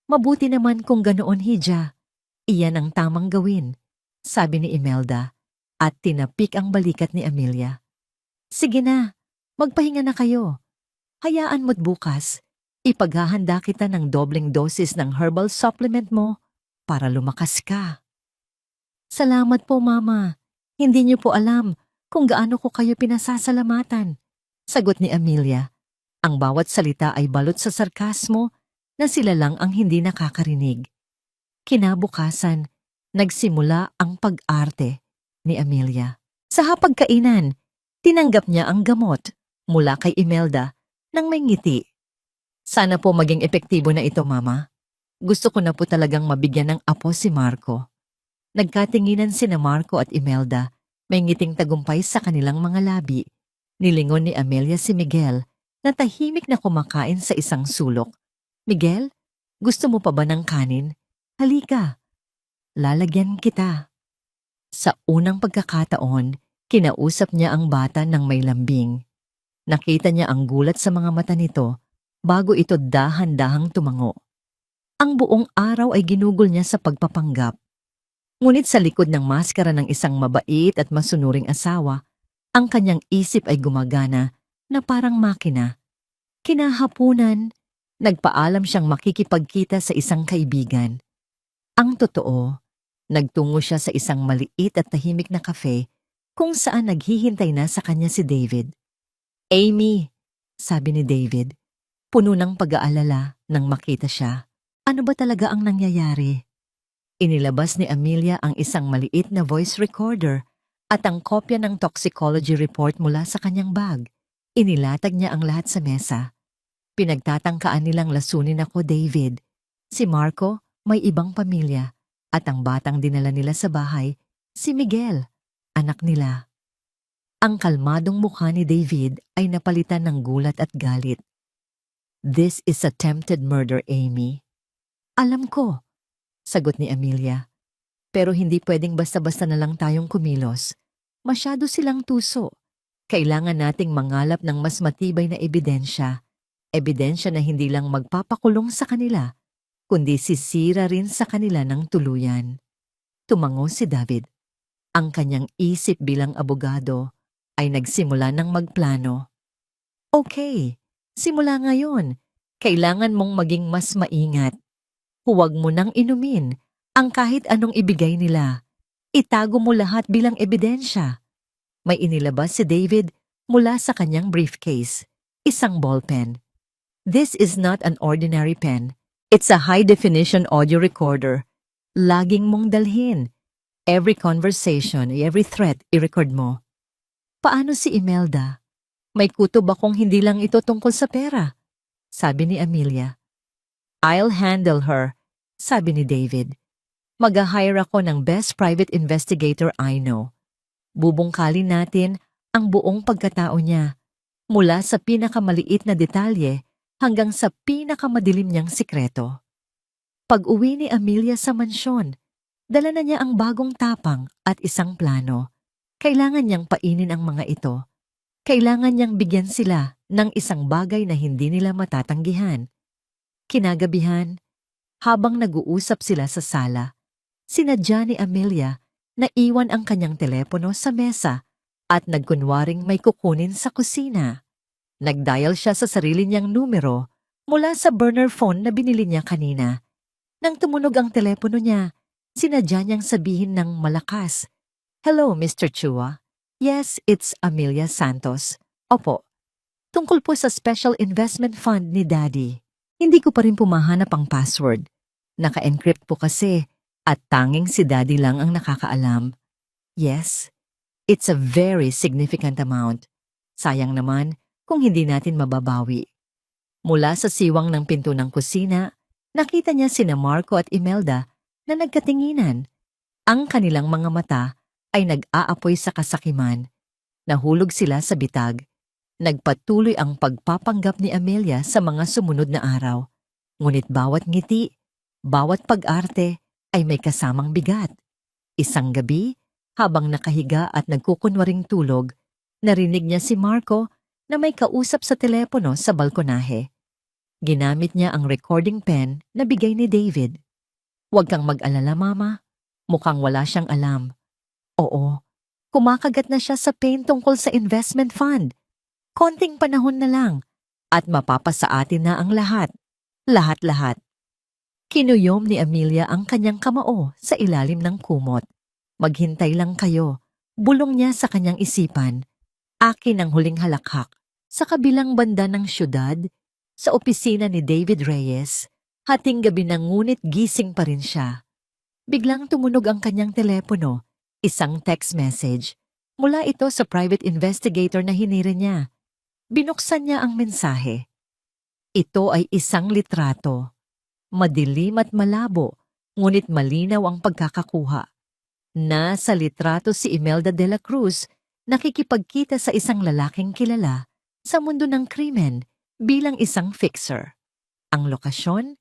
A: Mabuti naman kung ganoon, Hija. Iyan ang tamang gawin, sabi ni Imelda at tinapik ang balikat ni Amelia. Sige na, magpahinga na kayo. Hayaan mo't bukas, ipaghahanda kita ng dobleng dosis ng herbal supplement mo para lumakas ka. Salamat po, Mama. Hindi niyo po alam kung gaano ko kayo pinasasalamatan. Sagot ni Amelia. Ang bawat salita ay balot sa sarkasmo na sila lang ang hindi nakakarinig. Kinabukasan, nagsimula ang pag-arte ni Amelia. Sa hapagkainan, tinanggap niya ang gamot mula kay Imelda nang may ngiti. Sana po maging epektibo na ito, Mama. Gusto ko na po talagang mabigyan ng apo si Marco. Nagkatinginan sina Marco at Imelda, may ngiting tagumpay sa kanilang mga labi. Nilingon ni Amelia si Miguel na tahimik na kumakain sa isang sulok. Miguel, gusto mo pa ba ng kanin? Halika, lalagyan kita. Sa unang pagkakataon, kinausap niya ang bata ng may lambing. Nakita niya ang gulat sa mga mata nito bago ito dahan-dahang tumango. Ang buong araw ay ginugol niya sa pagpapanggap. Ngunit sa likod ng maskara ng isang mabait at masunuring asawa, ang kanyang isip ay gumagana na parang makina. Kinahapunan, nagpaalam siyang makikipagkita sa isang kaibigan. Ang totoo, nagtungo siya sa isang maliit at tahimik na kafe kung saan naghihintay na sa kanya si David. Amy, sabi ni David, puno ng pag-aalala nang makita siya. Ano ba talaga ang nangyayari? Inilabas ni Amelia ang isang maliit na voice recorder at ang kopya ng toxicology report mula sa kanyang bag. Inilatag niya ang lahat sa mesa. Pinagtatangkaan nilang lasunin ako, David. Si Marco may ibang pamilya at ang batang dinala nila sa bahay, si Miguel, anak nila. Ang kalmadong mukha ni David ay napalitan ng gulat at galit. This is attempted murder, Amy. Alam ko, sagot ni Amelia. Pero hindi pwedeng basta-basta na lang tayong kumilos. Masyado silang tuso. Kailangan nating mangalap ng mas matibay na ebidensya. Ebidensya na hindi lang magpapakulong sa kanila, kundi sisira rin sa kanila ng tuluyan. Tumango si David. Ang kanyang isip bilang abogado ay nagsimula ng magplano. Okay, simula ngayon. Kailangan mong maging mas maingat. Huwag mo nang inumin ang kahit anong ibigay nila. Itago mo lahat bilang ebidensya. May inilabas si David mula sa kanyang briefcase, isang ballpen. This is not an ordinary pen. It's a high-definition audio recorder. Laging mong dalhin. Every conversation, every threat, i-record mo. Paano si Imelda? May kutob akong hindi lang ito tungkol sa pera, sabi ni Amelia. I'll handle her, sabi ni David. Mag-hire ako ng best private investigator I know. Bubungkalin natin ang buong pagkatao niya, mula sa pinakamaliit na detalye hanggang sa pinakamadilim niyang sikreto. Pag-uwi ni Amelia sa mansyon, dala na niya ang bagong tapang at isang plano. Kailangan niyang painin ang mga ito. Kailangan niyang bigyan sila ng isang bagay na hindi nila matatanggihan. Kinagabihan, habang nag-uusap sila sa sala, sinadya ni Amelia na iwan ang kanyang telepono sa mesa at nagkunwaring may kukunin sa kusina. Nagdial siya sa sarili niyang numero mula sa burner phone na binili niya kanina. Nang tumunog ang telepono niya, sinadya niyang sabihin ng malakas, "Hello, Mr. Chua. Yes, it's Amelia Santos. Opo, tungkol po sa special investment fund ni Daddy. Hindi ko pa rin pumahanap ang password. Naka-encrypt po kasi at tanging si Daddy lang ang nakakaalam. Yes, it's a very significant amount. Sayang naman, kung hindi natin mababawi. Mula sa siwang ng pinto ng kusina, nakita niya sina Marco at Imelda na nagkatinginan. Ang kanilang mga mata ay nag-aapoy sa kasakiman. Nahulog sila sa bitag. Nagpatuloy ang pagpapanggap ni Amelia sa mga sumunod na araw. Ngunit bawat ngiti, bawat pag-arte ay may kasamang bigat. Isang gabi, habang nakahiga at nagkukunwaring tulog, narinig niya si Marco na may kausap sa telepono sa balkonahe. Ginamit niya ang recording pen na bigay ni David. "Huwag kang mag-alala, Mama." Mukhang wala siyang alam. Oo, kumakagat na siya sa pain tungkol sa investment fund. Konting panahon na lang at mapapasa atin na ang lahat. Lahat-lahat. Kinuyom ni Amelia ang kanyang kamao sa ilalim ng kumot. "Maghintay lang kayo," bulong niya sa kanyang isipan. Akin ang huling halakhak. Sa kabilang banda ng syudad, sa opisina ni David Reyes, hating gabi na ngunit gising pa rin siya. Biglang tumunog ang kanyang telepono, isang text message. Mula ito sa private investigator na hinire niya. Binuksan niya ang mensahe. Ito ay isang litrato. Madilim at malabo, ngunit malinaw ang pagkakakuha. Nasa litrato si Imelda de la Cruz nakikipagkita sa isang lalaking kilala sa mundo ng krimen bilang isang fixer. Ang lokasyon,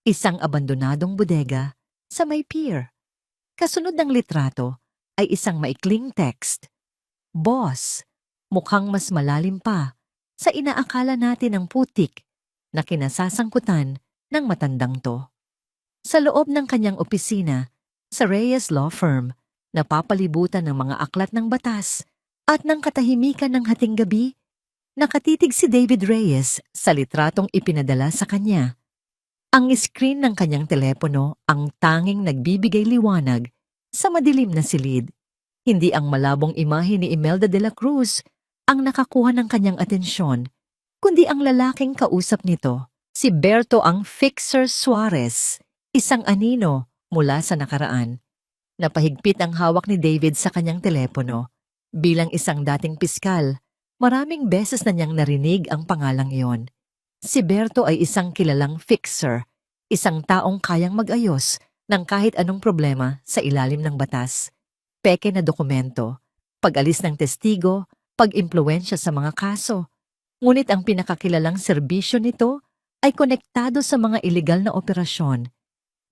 A: isang abandonadong bodega sa may pier. Kasunod ng litrato ay isang maikling text. "Boss, mukhang mas malalim pa sa inaakala natin ang putik na kinasasangkutan ng matandang to." Sa loob ng kanyang opisina, sa Reyes Law Firm, napapalibutan ng mga aklat ng batas at ng katahimikan ng hating gabi, nakatitig si David Reyes sa litratong ipinadala sa kanya. Ang screen ng kanyang telepono ang tanging nagbibigay liwanag sa madilim na silid. Hindi ang malabong imahe ni Imelda de la Cruz ang nakakuha ng kanyang atensyon, kundi ang lalaking kausap nito, si Berto ang Fixer Suarez, isang anino mula sa nakaraan. Napahigpit ang hawak ni David sa kanyang telepono. Bilang isang dating piskal, maraming beses na niyang narinig ang pangalang iyon. Si Berto ay isang kilalang fixer, isang taong kayang mag-ayos ng kahit anong problema sa ilalim ng batas. Peke na dokumento, pag-alis ng testigo, pag-impluwensya sa mga kaso. Ngunit ang pinakakilalang serbisyo nito ay konektado sa mga ilegal na operasyon.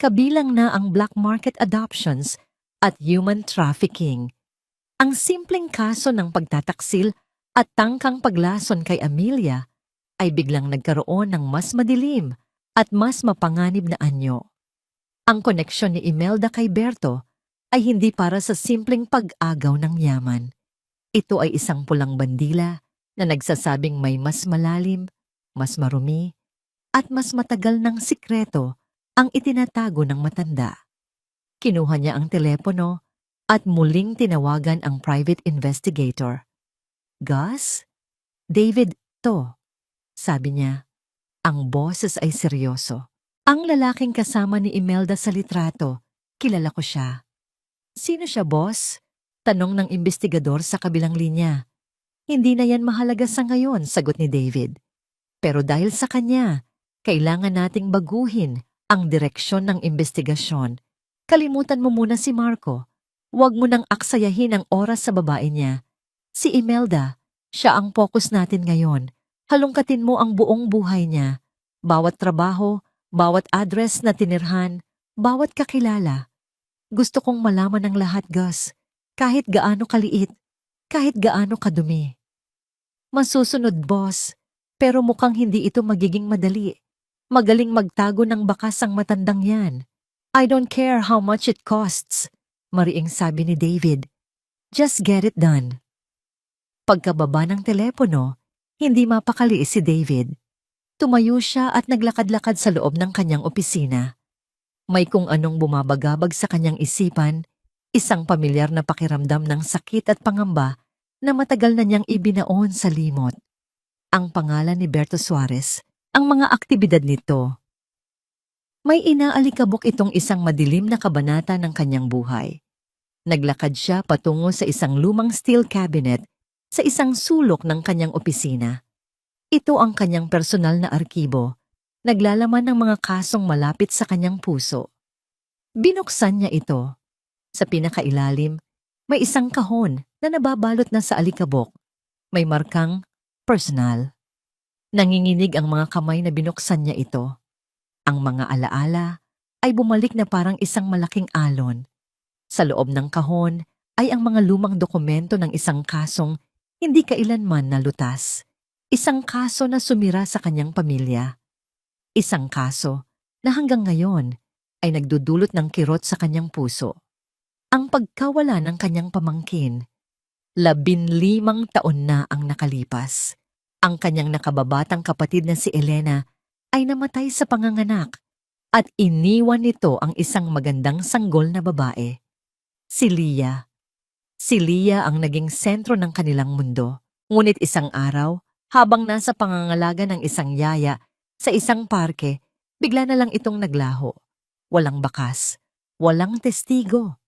A: Kabilang na ang black market adoptions at human trafficking. Ang simpleng kaso ng pagtataksil at tangkang paglason kay Amelia ay biglang nagkaroon ng mas madilim at mas mapanganib na anyo. Ang koneksyon ni Imelda kay Berto ay hindi para sa simpleng pag-agaw ng yaman. Ito ay isang pulang bandila na nagsasabing may mas malalim, mas marumi, at mas matagal ng sikreto ang itinatago ng matanda. Kinuha niya ang telepono at muling tinawagan ang private investigator. "Gus? David to," sabi niya. Ang boses ay seryoso. Ang lalaking kasama ni Imelda sa litrato, kilala ko siya. "Sino siya, boss?" tanong ng investigador sa kabilang linya. "Hindi na yan mahalaga sa ngayon," sagot ni David. "Pero dahil sa kanya, kailangan nating baguhin ang direksyon ng investigasyon. Kalimutan mo muna si Marco. Huwag mo nang aksayahin ang oras sa babae niya. Si Imelda, siya ang focus natin ngayon. Halongkatin mo ang buong buhay niya. Bawat trabaho, bawat address na tinirhan, bawat kakilala. Gusto kong malaman ang lahat, Gus. Kahit gaano kaliit, kahit gaano kadumi." "Masusunod, boss. Pero mukhang hindi ito magiging madali. Magaling magtago ng bakas ang matandang yan. I don't care how much it costs," mariing sabi ni David. "Just get it done." Pagkababa ng telepono, hindi mapakali si David. Tumayo siya at naglakad-lakad sa loob ng kanyang opisina. May kung anong bumabagabag sa kanyang isipan, isang pamilyar na pakiramdam ng sakit at pangamba na matagal na niyang ibinaon sa limot. Ang pangalan ni Berto Suarez, ang mga aktibidad nito. May inaalikabok itong isang madilim na kabanata ng kanyang buhay. Naglakad siya patungo sa isang lumang steel cabinet sa isang sulok ng kanyang opisina. Ito ang kanyang personal na arkibo, naglalaman ng mga kasong malapit sa kanyang puso. Binuksan niya ito. Sa pinakailalim, may isang kahon na nababalot na sa alikabok. May markang personal. Nanginginig ang mga kamay na binuksan niya ito. Ang mga alaala ay bumalik na parang isang malaking alon. Sa loob ng kahon ay ang mga lumang dokumento ng isang kasong hindi kailanman nalutas. Isang kaso na sumira sa kanyang pamilya. Isang kaso na hanggang ngayon ay nagdudulot ng kirot sa kanyang puso. Ang pagkawala ng kanyang pamangkin. 15 taon na ang nakalipas. Ang kanyang nakababatang kapatid na si Elena ay namatay sa panganganak at iniwan nito ang isang magandang sanggol na babae. Si Leah. Si Leah ang naging sentro ng kanilang mundo. Ngunit isang araw, habang nasa pangangalaga ng isang yaya sa isang parke, bigla na lang itong naglaho. Walang bakas, walang testigo.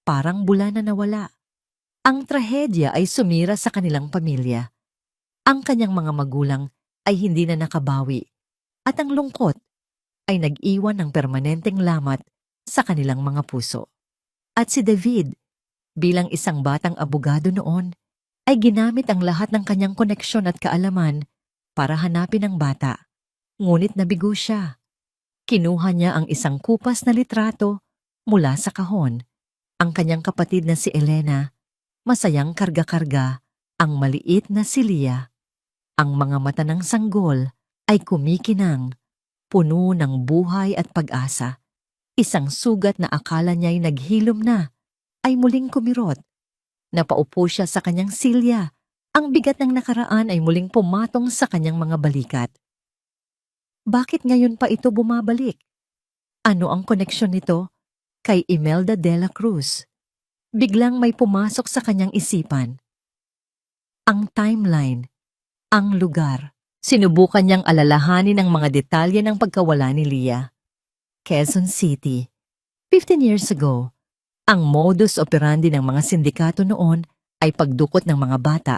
A: Parang bula na nawala. Ang trahedya ay sumira sa kanilang pamilya. Ang kanyang mga magulang ay hindi na nakabawi at ang lungkot ay nag-iwan ng permanenteng lamat sa kanilang mga puso. At si David, bilang isang batang abogado noon, ay ginamit ang lahat ng kanyang koneksyon at kaalaman para hanapin ang bata. Ngunit nabigo siya. Kinuha niya ang isang kupas na litrato mula sa kahon. Ang kanyang kapatid na si Elena, masayang karga-karga ang maliit na si Leah. Ang mga mata ng sanggol ay kumikinang, puno ng buhay at pag-asa. Isang sugat na akala niya'y naghilom na, ay muling kumirot. Napaupo siya sa kanyang silya. Ang bigat ng nakaraan ay muling pumatong sa kanyang mga balikat. Bakit ngayon pa ito bumabalik? Ano ang koneksyon nito kay Imelda de la Cruz? Biglang may pumasok sa kanyang isipan. Ang timeline, ang lugar. Sinubukan niyang alalahanin ang mga detalye ng pagkawala ni Leah. Quezon City. 15 years ago, ang modus operandi ng mga sindikato noon ay pagdukot ng mga bata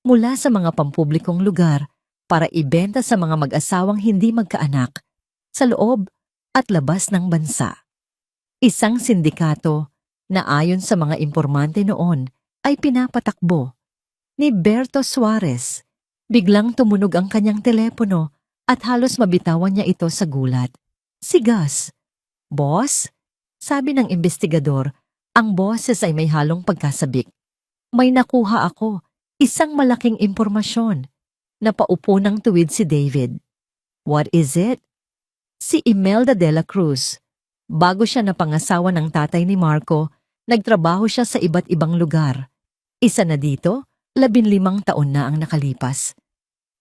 A: mula sa mga pampublikong lugar para ibenta sa mga mag-asawang hindi magkaanak sa loob at labas ng bansa. Isang sindikato na ayon sa mga impormante noon ay pinapatakbo ni Berto Suarez. Biglang tumunog ang kanyang telepono at halos mabitawan niya ito sa gulat. Si Gus. "Boss?" Sabi ng investigador, ang boses ay may halong pagkasabik. "May nakuha ako, isang malaking impormasyon." Napaupo ng tuwid si David. "What is it?" Si Imelda de la Cruz. Bago siya napangasawa ng tatay ni Marco, nagtrabaho siya sa iba't ibang lugar. Isa na dito, 15 taon na ang nakalipas.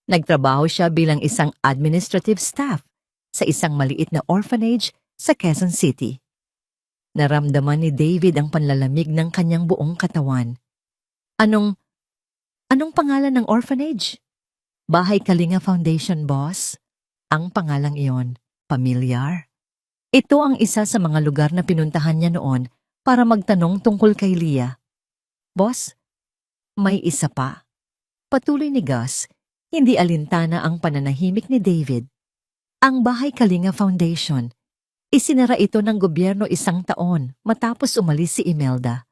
A: Nagtrabaho siya bilang isang administrative staff sa isang maliit na orphanage sa Quezon City. Naramdaman ni David ang panlalamig ng kanyang buong katawan. Anong pangalan ng orphanage? Bahay Kalinga Foundation, boss. Ang pangalang iyon, pamilyar. Ito ang isa sa mga lugar na pinuntahan niya noon para magtanong tungkol kay Leah. "Boss, may isa pa." Patuloy ni Gus, hindi alintana ang pananahimik ni David. Ang Bahay Kalinga Foundation, isinara ito ng gobyerno 1 taon matapos umalis si Imelda.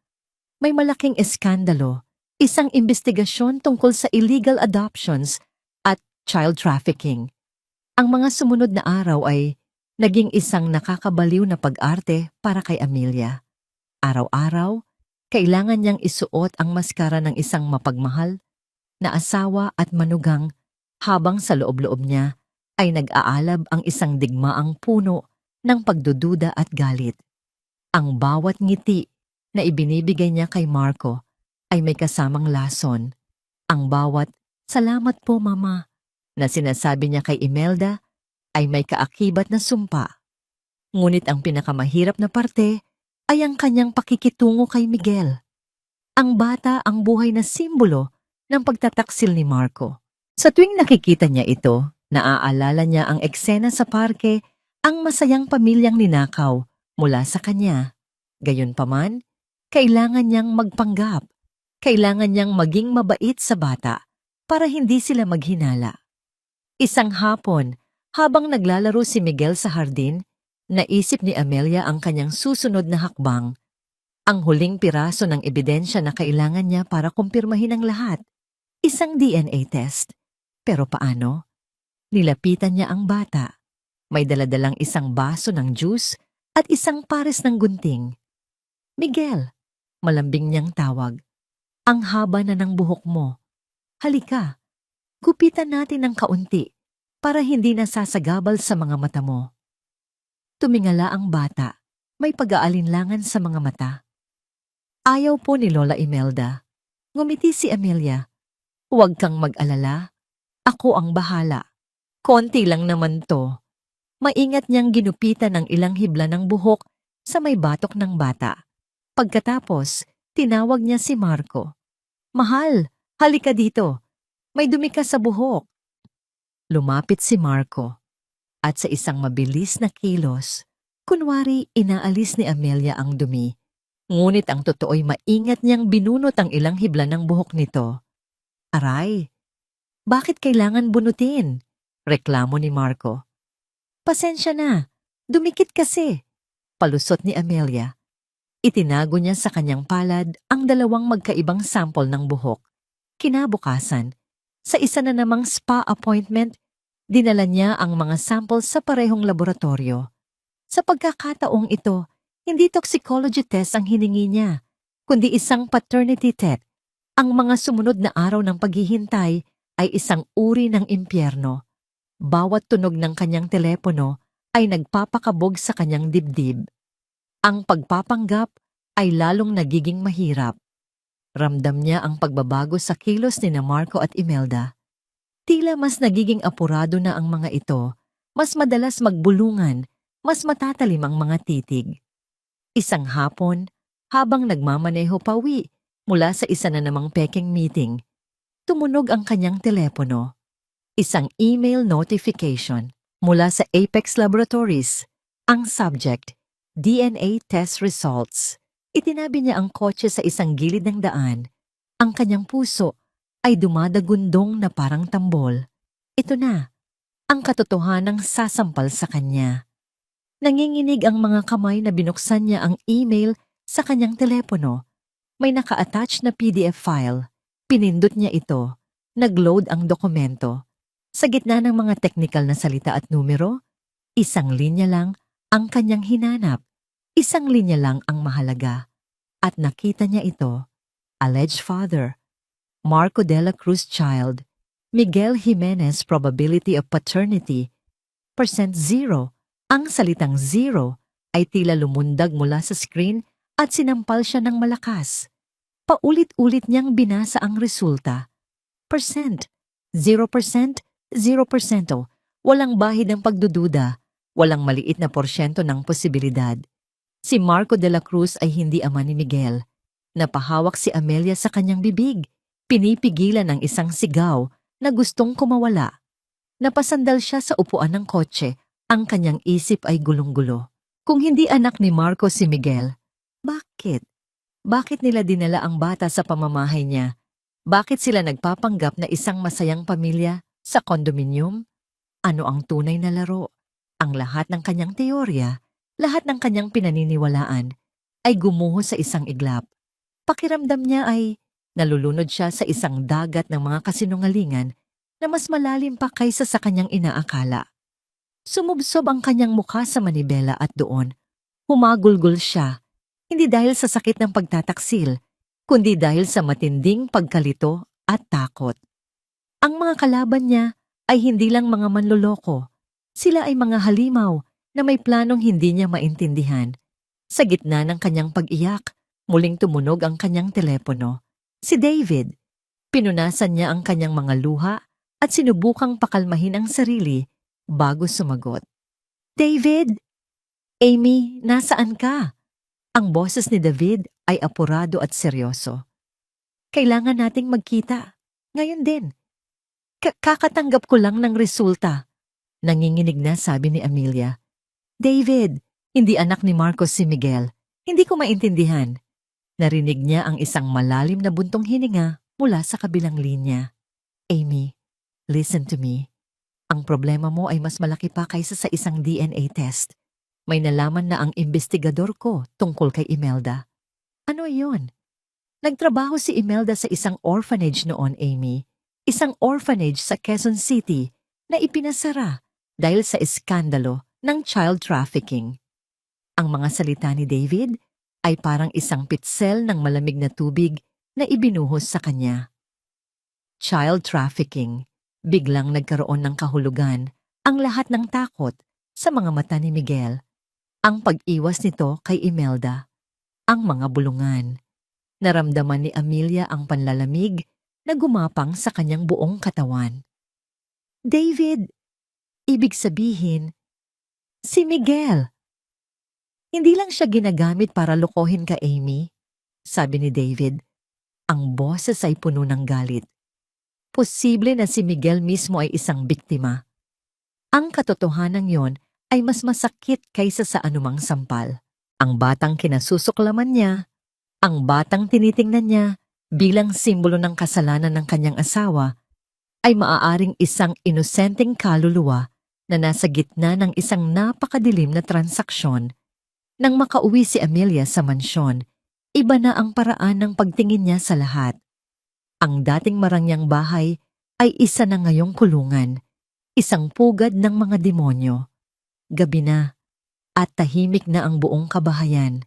A: May malaking eskandalo, isang investigasyon tungkol sa illegal adoptions at child trafficking. Ang mga sumunod na araw ay naging isang nakakabaliw na pag-arte para kay Amelia. Araw-araw, kailangan niyang isuot ang maskara ng isang mapagmahal na asawa at manugang habang sa loob-loob niya ay nag-aalab ang isang digmaang puno ng pagdududa at galit. Ang bawat ngiti na ibinibigay niya kay Marco ay may kasamang lason. Ang bawat "Salamat po, Mama" na sinasabi niya kay Imelda ay may kaakibat na sumpa. Ngunit ang pinakamahirap na parte ay ang kanyang pakikitungo kay Miguel. Ang bata ang buhay na simbolo ng pagtataksil ni Marco. Sa tuwing nakikita niya ito, naaalala niya ang eksena sa parke, ang masayang pamilyang ninakaw mula sa kanya. Gayunpaman, kailangan niyang magpanggap. Kailangan niyang maging mabait sa bata para hindi sila maghinala. Isang hapon, habang naglalaro si Miguel sa hardin, naisip ni Amelia ang kanyang susunod na hakbang, ang huling piraso ng ebidensya na kailangan niya para kumpirmahin ang lahat. Isang DNA test. Pero paano? Nilapitan niya ang bata. May daladalang isang baso ng juice at isang pares ng gunting. Miguel, malambing niyang tawag. Ang haba na ng buhok mo. Halika, gupitan natin ng kaunti para hindi nasasagabal sa mga mata mo. Tumingala ang bata. May pag-aalinlangan sa mga mata. Ayaw po ni Lola Imelda. Ngumiti si Amelia. Huwag kang mag-alala. Ako ang bahala. Konti lang naman to. Maingat niyang ginupitan ng ilang hibla ng buhok sa may batok ng bata. Pagkatapos, tinawag niya si Marco. Mahal, halika dito. May dumi ka sa buhok. Lumapit si Marco. At sa isang mabilis na kilos, kunwari inaalis ni Amelia ang dumi. Ngunit ang totoo'y maingat niyang binunot ang ilang hibla ng buhok nito. Aray, bakit kailangan bunutin? Reklamo ni Marco. Pasensya na, dumikit kasi. Palusot ni Amelia. Itinago niya sa kanyang palad ang dalawang magkaibang sample ng buhok. Kinabukasan, sa isa na namang spa appointment, dinala niya ang mga sample sa parehong laboratorio. Sa pagkakataong ito, hindi toxicology test ang hiningi niya, kundi isang paternity test. Ang mga sumunod na araw ng paghihintay ay isang uri ng impyerno. Bawat tunog ng kanyang telepono ay nagpapakabog sa kanyang dibdib. Ang pagpapanggap ay lalong nagiging mahirap. Ramdam niya ang pagbabago sa kilos ni Marco at Imelda. Tila mas nagiging apurado na ang mga ito, mas madalas magbulungan, mas matatalim ang mga titig. Isang hapon, habang nagmamaneho pauwi mula sa isa na namang peking meeting, tumunog ang kanyang telepono. Isang email notification mula sa Apex Laboratories. Ang subject, DNA test results. Itinabi niya ang kotse sa isang gilid ng daan. Ang kanyang puso ay dumadagundong na parang tambol. Ito na, ang katotohanang sasampal sa kanya. Nanginginig ang mga kamay na binuksan niya ang email sa kanyang telepono. May naka-attach na PDF file. Pinindot niya ito. Nag-load ang dokumento. Sa gitna ng mga teknikal na salita at numero, isang linya lang ang kanyang hinanap. Isang linya lang ang mahalaga. At nakita niya ito. Alleged father. Marco de la Cruz child. Miguel Jimenez probability of paternity. %0. Ang salitang zero ay tila lumundag mula sa screen at sinampal siya ng malakas. Paulit-ulit niyang binasa ang resulta. Percent, 0%, 0%. Walang bahid ng pagdududa, walang maliit na porsyento ng posibilidad. Si Marco de la Cruz ay hindi ama ni Miguel. Napahawak si Amelia sa kanyang bibig, pinipigilan ng isang sigaw na gustong kumawala. Napasandal siya sa upuan ng kotse. Ang kanyang isip ay gulong-gulo. Kung hindi anak ni Marco si Miguel, bakit? Bakit nila dinala ang bata sa pamamahay niya? Bakit sila nagpapanggap na isang masayang pamilya sa kondominium? Ano ang tunay na laro? Ang lahat ng kanyang teorya, lahat ng kanyang pinaniniwalaan, ay gumuho sa isang iglap. Pakiramdam niya ay nalulunod siya sa isang dagat ng mga kasinungalingan na mas malalim pa kaysa sa kanyang inaakala. Sumubsob ang kanyang mukha sa manibela at doon, humagulgol siya, hindi dahil sa sakit ng pagtataksil, kundi dahil sa matinding pagkalito at takot. Ang mga kalaban niya ay hindi lang mga manloloko, sila ay mga halimaw na may planong hindi niya maintindihan. Sa gitna ng kanyang pag-iyak, muling tumunog ang kanyang telepono. Si David. Pinunasan niya ang kanyang mga luha at sinubukang pakalmahin ang sarili bago sumagot. David! Amy, nasaan ka? Ang boses ni David ay apurado at seryoso. Kailangan nating magkita. Ngayon din. Kakatanggap ko lang ng resulta. Nanginginig na sabi ni Amelia. David, hindi anak ni Marcos si Miguel. Hindi ko maintindihan. Narinig niya ang isang malalim na buntong hininga mula sa kabilang linya. Amy, listen to me. Ang problema mo ay mas malaki pa kaysa sa isang DNA test. May nalaman na ang investigador ko tungkol kay Imelda. Ano iyon? Nagtrabaho si Imelda sa isang orphanage noon, Amy. Isang orphanage sa Quezon City na ipinasara dahil sa iskandalo ng child trafficking. Ang mga salita ni David ay parang isang pitsel ng malamig na tubig na ibinuhos sa kanya. Child trafficking. Biglang nagkaroon ng kahulugan ang lahat ng takot sa mga mata ni Miguel. Ang pag-iwas nito kay Imelda. Ang mga bulungan. Naramdaman ni Amelia ang panlalamig na gumapang sa kanyang buong katawan. David, ibig sabihin, si Miguel. Hindi lang siya ginagamit para lokohin ka, Amy, sabi ni David. Ang boses ay puno ng galit. Posible na si Miguel mismo ay isang biktima. Ang katotohanan yon ay mas masakit kaysa sa anumang sampal. Ang batang kinasusuklaman niya, ang batang tinitingnan niya bilang simbolo ng kasalanan ng kanyang asawa, ay maaaring isang inosenteng kaluluwa na nasa gitna ng isang napakadilim na transaksyon. Nang makauwi si Amelia sa mansyon, iba na ang paraan ng pagtingin niya sa lahat. Ang dating marangyang bahay ay isa na ngayong kulungan, isang pugad ng mga demonyo. Gabi na, at tahimik na ang buong kabahayan.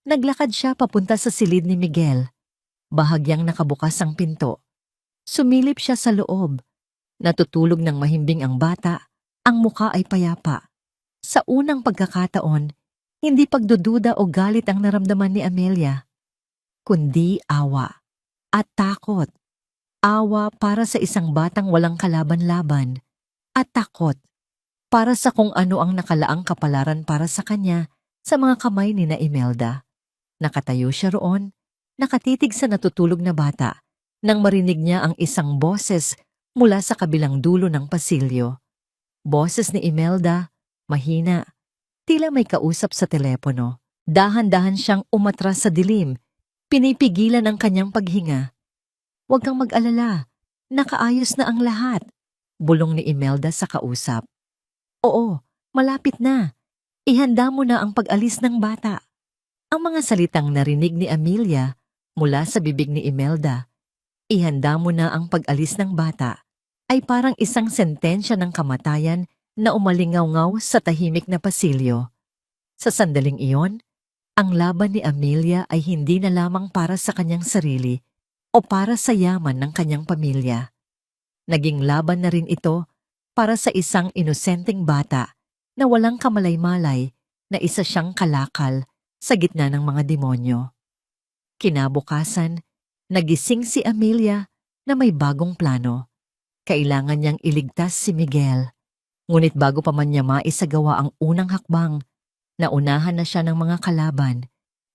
A: Naglakad siya papunta sa silid ni Miguel. Bahagyang nakabukas ang pinto. Sumilip siya sa loob. Natutulog ng mahimbing ang bata, ang muka ay payapa. Sa unang pagkakataon, hindi pagdududa o galit ang naramdaman ni Amelia, kundi awa at takot. Awa para sa isang batang walang kalaban-laban, at takot para sa kung ano ang nakalaang kapalaran para sa kanya sa mga kamay ni na Imelda. Nakatayo siya roon, nakatitig sa natutulog na bata, nang marinig niya ang isang boses mula sa kabilang dulo ng pasilyo. Boses ni Imelda, mahina, tila may kausap sa telepono. Dahan-dahan siyang umatras sa dilim, pinipigilan ang kanyang paghinga. Huwag kang mag-alala, nakaayos na ang lahat, bulong ni Imelda sa kausap. Oo, malapit na. Ihanda mo na ang pag-alis ng bata. Ang mga salitang narinig ni Amelia mula sa bibig ni Imelda, ihanda mo na ang pag-alis ng bata, ay parang isang sentensya ng kamatayan na umalingaw-ngaw sa tahimik na pasilyo. Sa sandaling iyon, ang laban ni Amelia ay hindi na lamang para sa kanyang sarili o para sa yaman ng kanyang pamilya. Naging laban na rin ito para sa isang inosenteng bata na walang kamalay-malay na isa siyang kalakal sa gitna ng mga demonyo. Kinabukasan, nagising si Amelia na may bagong plano. Kailangan niyang iligtas si Miguel. Ngunit bago pa man niya maisagawa ang unang hakbang, naunahan na siya ng mga kalaban.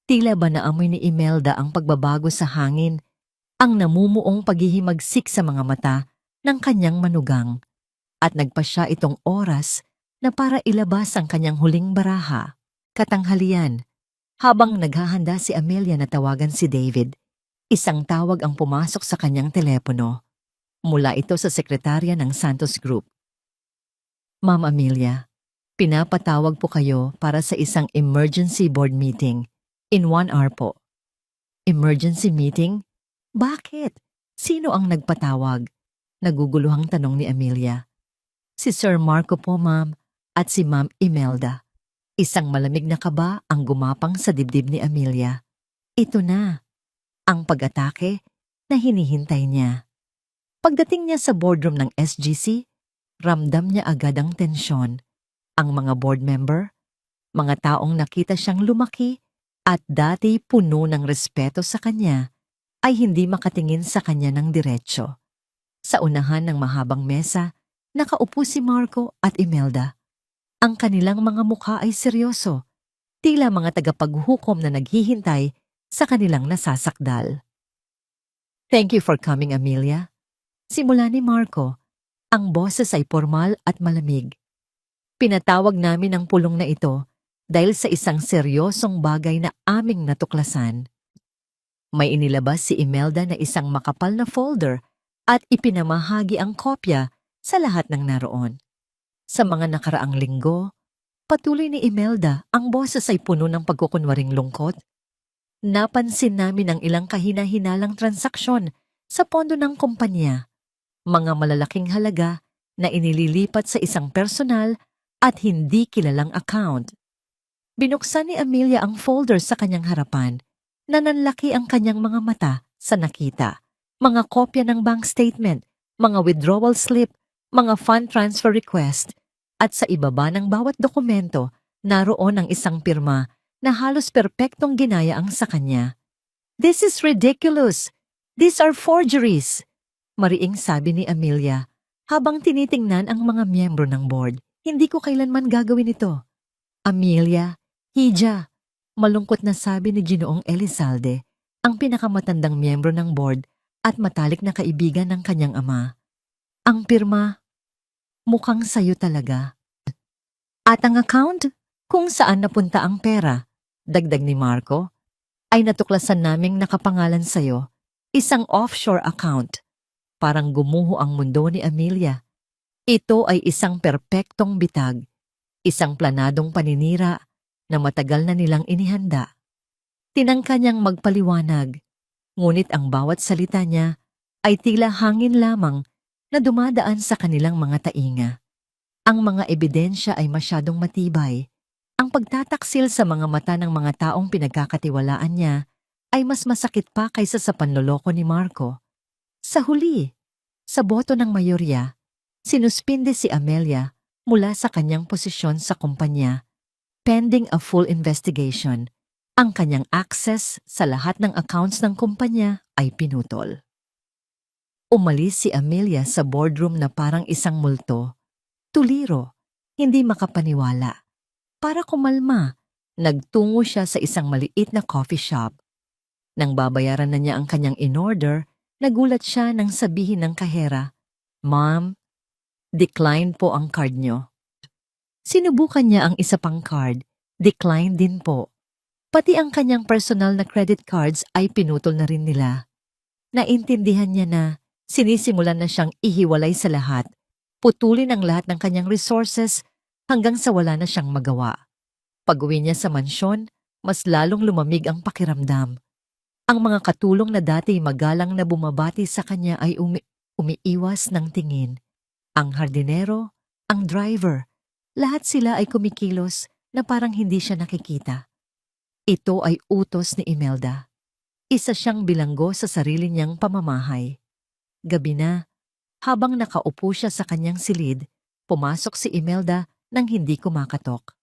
A: Tila ba naamoy ni Imelda ang pagbabago sa hangin, ang namumuong paghihimagsik sa mga mata ng kanyang manugang. At nagpa siya itong oras na para ilabas ang kanyang huling baraha. Katanghalian, habang naghahanda si Amelia na tawagan si David, isang tawag ang pumasok sa kanyang telepono. Mula ito sa sekretarya ng Santos Group. Ma'am Amelia, pinapatawag po kayo para sa isang emergency board meeting. In 1 hour po. Emergency meeting? Bakit? Sino ang nagpatawag? Naguguluhang tanong ni Amelia. Si Sir Marco po, ma'am, at si Ma'am Imelda. Isang malamig na kaba ang gumapang sa dibdib ni Amelia. Ito na, ang pag-atake na hinihintay niya. Pagdating niya sa boardroom ng SGC, ramdam niya agad ang tensyon. Ang mga board member, mga taong nakita siyang lumaki at dati puno ng respeto sa kanya, ay hindi makatingin sa kanya ng diretsyo. Sa unahan ng mahabang mesa, nakaupo si Marco at Imelda. Ang kanilang mga mukha ay seryoso, tila mga tagapaghukom na naghihintay sa kanilang nasasakdal. Thank you for coming, Amelia. Simula ni Marco, ang boses ay formal at malamig. Pinatawag namin ang pulong na ito dahil sa isang seryosong bagay na aming natuklasan. May inilabas si Imelda na isang makapal na folder at ipinamahagi ang kopya sa lahat ng naroon. Sa mga nakaraang linggo, patuloy ni Imelda ang boses ay puno ng pagkukunwaring lungkot. Napansin namin ang ilang kahina-hinalang transaksyon sa pondo ng kumpanya, mga malalaking halaga na inililipat sa isang personal at hindi kilalang account. Binuksan ni Amelia ang folder sa kanyang harapan. Nananlaki ang kanyang mga mata sa nakita. Mga kopya ng bank statement, mga withdrawal slip, mga fund transfer request, at sa ibaba ng bawat dokumento, naroon ang isang pirma na halos perpektong ginaya ang sa kanya. "This is ridiculous! These are forgeries!" Mariing sabi ni Amelia habang tinitingnan ang mga miyembro ng board. "Hindi ko kailanman gagawin ito." "Amelia, Hija," malungkot na sabi ni Ginoong Elizalde, ang pinakamatandang miyembro ng board at matalik na kaibigan ng kanyang ama. "Ang pirma, mukhang sayo talaga. At ang account, kung saan napunta ang pera," dagdag ni Marco, "ay natuklasan naming nakapangalan sayo, isang offshore account." Parang gumuho ang mundo ni Amelia. Ito ay isang perpektong bitag, isang planadong paninira na matagal na nilang inihanda. Tinangka niyang magpaliwanag, ngunit ang bawat salita niya ay tila hangin lamang na dumadaan sa kanilang mga tainga. Ang mga ebidensya ay masyadong matibay. Ang pagtataksil sa mga mata ng mga taong pinagkakatiwalaan niya ay mas masakit pa kaysa sa panloloko ni Marco. Sa huli, sa boto ng mayorya, sinuspinde si Amelia mula sa kanyang posisyon sa kumpanya. Pending a full investigation, ang kanyang access sa lahat ng accounts ng kumpanya ay pinutol. Umalis si Amelia sa boardroom na parang isang multo. Tuliro, hindi makapaniwala. Para kumalma, nagtungo siya sa isang maliit na coffee shop. Nang babayaran na niya ang kanyang in-order, nagulat siya nang sabihin ng kahera, "Ma'am, decline po ang card niyo." Sinubukan niya ang isa pang card, decline din po. Pati ang kanyang personal na credit cards ay pinutol na rin nila. Naintindihan niya na sinisimulan na siyang ihiwalay sa lahat, putulin ang lahat ng kanyang resources hanggang sa wala na siyang magawa. Pag-uwi niya sa mansyon, mas lalong lumamig ang pakiramdam. Ang mga katulong na dati magalang na bumabati sa kanya ay umiiwas ng tingin. Ang hardinero, ang driver, lahat sila ay kumikilos na parang hindi siya nakikita. Ito ay utos ni Imelda. Isa siyang bilanggo sa sarili niyang pamamahay. Gabi na, habang nakaupo siya sa kanyang silid, pumasok si Imelda nang hindi kumakatok.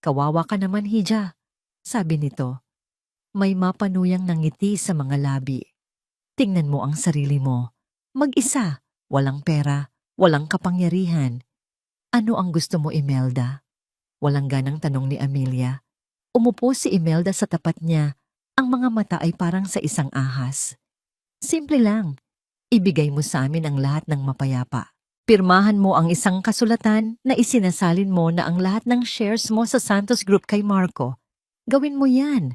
A: "Kawawa ka naman, Hija," sabi nito. May mapanuyang nangiti sa mga labi. "Tingnan mo ang sarili mo. Mag-isa, walang pera, walang kapangyarihan." "Ano ang gusto mo, Imelda?" Walang ganang tanong ni Amelia. Umupo si Imelda sa tapat niya. Ang mga mata ay parang sa isang ahas. "Simple lang. Ibigay mo sa amin ang lahat ng mapayapa. Pirmahan mo ang isang kasulatan na isinasalin mo na ang lahat ng shares mo sa Santos Group kay Marco. Gawin mo yan.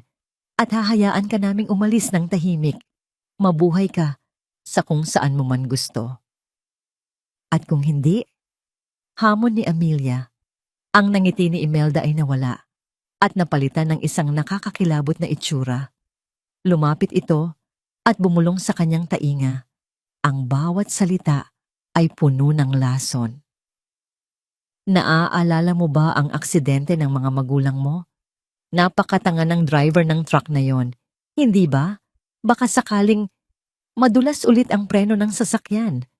A: At hahayaan ka naming umalis ng tahimik. Mabuhay ka sa kung saan mo man gusto." At kung hindi, hamon ni Amelia. Ang nangiti ni Imelda ay nawala at napalitan ng isang nakakakilabot na itsura. Lumapit ito at bumulong sa kanyang tainga. Ang bawat salita ay puno ng lason. "Naaalala mo ba ang aksidente ng mga magulang mo? Napakatanga ng driver ng truck na yon. Hindi ba? Baka sakaling madulas ulit ang preno ng sasakyan.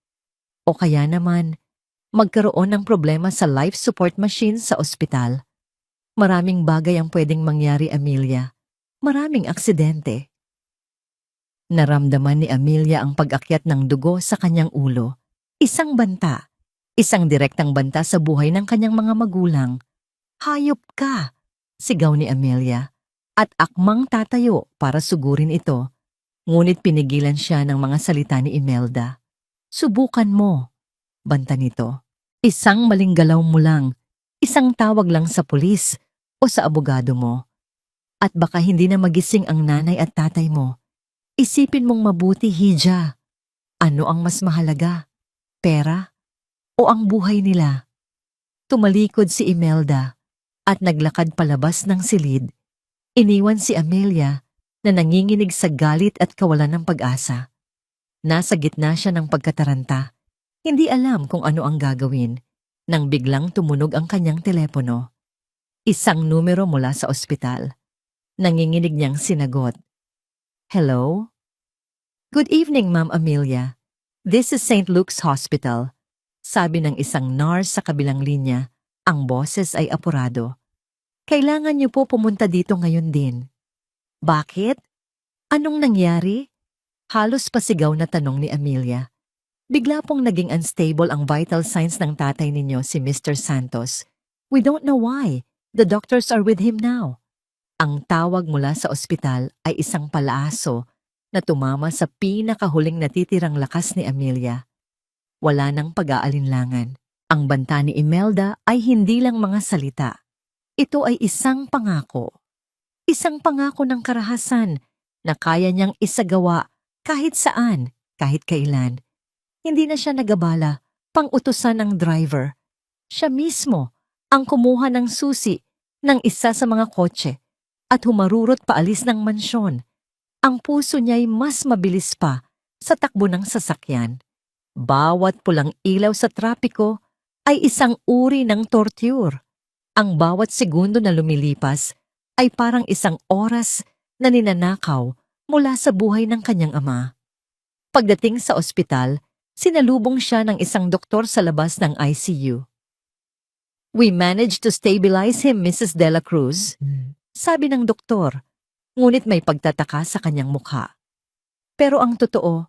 A: O kaya naman, magkaroon ng problema sa life support machine sa ospital. Maraming bagay ang pwedeng mangyari, Amelia. Maraming aksidente." Naramdaman ni Amelia ang pag-akyat ng dugo sa kanyang ulo. Isang banta. Isang direktang banta sa buhay ng kanyang mga magulang. "Hayop ka!" sigaw ni Amelia. At akmang tatayo para sugurin ito. Ngunit pinigilan siya ng mga salita ni Imelda. "Subukan mo," banta nito. "Isang maling galaw mo lang. Isang tawag lang sa pulis o sa abogado mo. At baka hindi na magising ang nanay at tatay mo. Isipin mong mabuti, Hija. Ano ang mas mahalaga? Pera o ang buhay nila?" Tumalikod si Imelda at naglakad palabas ng silid. Iniwan si Amelia na nanginginig sa galit at kawalan ng pag-asa. Nasa gitna siya ng pagkataranta. Hindi alam kung ano ang gagawin nang biglang tumunog ang kanyang telepono. Isang numero mula sa ospital. Nanginginig niyang sinagot. Hello? Good evening, Ma'am Amelia. This is St. Luke's Hospital. Sabi ng isang nurse sa kabilang linya, ang boses ay apurado. Kailangan niyo po pumunta dito ngayon din. Bakit? Anong nangyari? Halos pasigaw na tanong ni Amelia. Bigla pong naging unstable ang vital signs ng tatay ninyo, si Mr. Santos. We don't know why. The doctors are with him now. Ang tawag mula sa ospital ay isang palaaso na tumama sa pinakahuling natitirang lakas ni Amelia. Wala nang pag-aalinlangan. Ang banta ni Imelda ay hindi lang mga salita. Ito ay isang pangako. Isang pangako ng karahasan na kaya niyang isagawa kahit saan, kahit kailan. Hindi na siya nagabala pang-utusan ng driver. Siya mismo ang kumuha ng susi ng isa sa mga kotse at humarurot paalis ng mansyon. Ang puso niya'y mas mabilis pa sa takbo ng sasakyan. Bawat pulang ilaw sa trapiko ay isang uri ng torture. Ang bawat segundo na lumilipas ay parang isang oras na ninanakaw mula sa buhay ng kanyang ama. Pagdating sa ospital, sinalubong siya ng isang doktor sa labas ng ICU. We managed to stabilize him, Mrs. De La Cruz, sabi ng doktor, ngunit may pagtataka sa kanyang mukha. Pero ang totoo,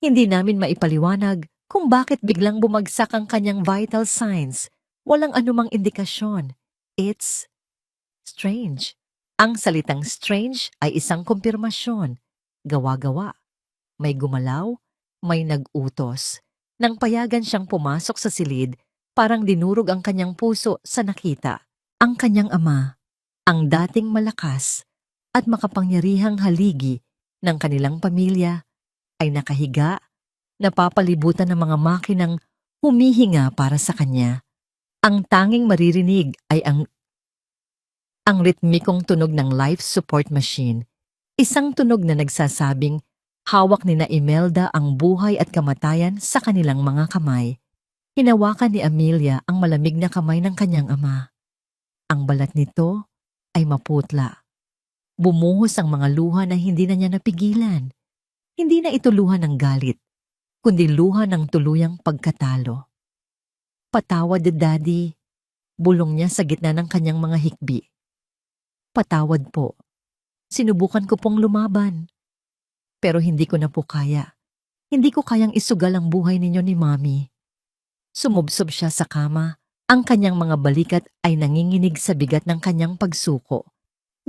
A: hindi namin maipaliwanag kung bakit biglang bumagsak ang kanyang vital signs. Walang anumang indikasyon. It's strange. Ang salitang strange ay isang kumpirmasyon. Gawa-gawa. May gumalaw, may nag-utos. Nang payagan siyang pumasok sa silid, parang dinurog ang kanyang puso sa nakita. Ang kanyang ama, ang dating malakas at makapangyarihang haligi ng kanilang pamilya, ay nakahiga, napapalibutan ng mga makinang humihinga para sa kanya. Ang tanging maririnig ay ang ritmikong tunog ng life support machine, isang tunog na nagsasabing hawak ni na Imelda ang buhay at kamatayan sa kanilang mga kamay. Hinawakan ni Amelia ang malamig na kamay ng kanyang ama. Ang balat nito ay maputla. Bumuhos ang mga luha na hindi na niya napigilan. Hindi na ito luha ng galit, kundi luha ng tuluyang pagkatalo. Patawad, Daddy, bulong niya sa gitna ng kanyang mga hikbi. Patawad po. Sinubukan ko pong lumaban. Pero hindi ko na po kaya. Hindi ko kayang isugal ang buhay ninyo ni Mami. Sumubsob siya sa kama. Ang kanyang mga balikat ay nanginginig sa bigat ng kanyang pagsuko.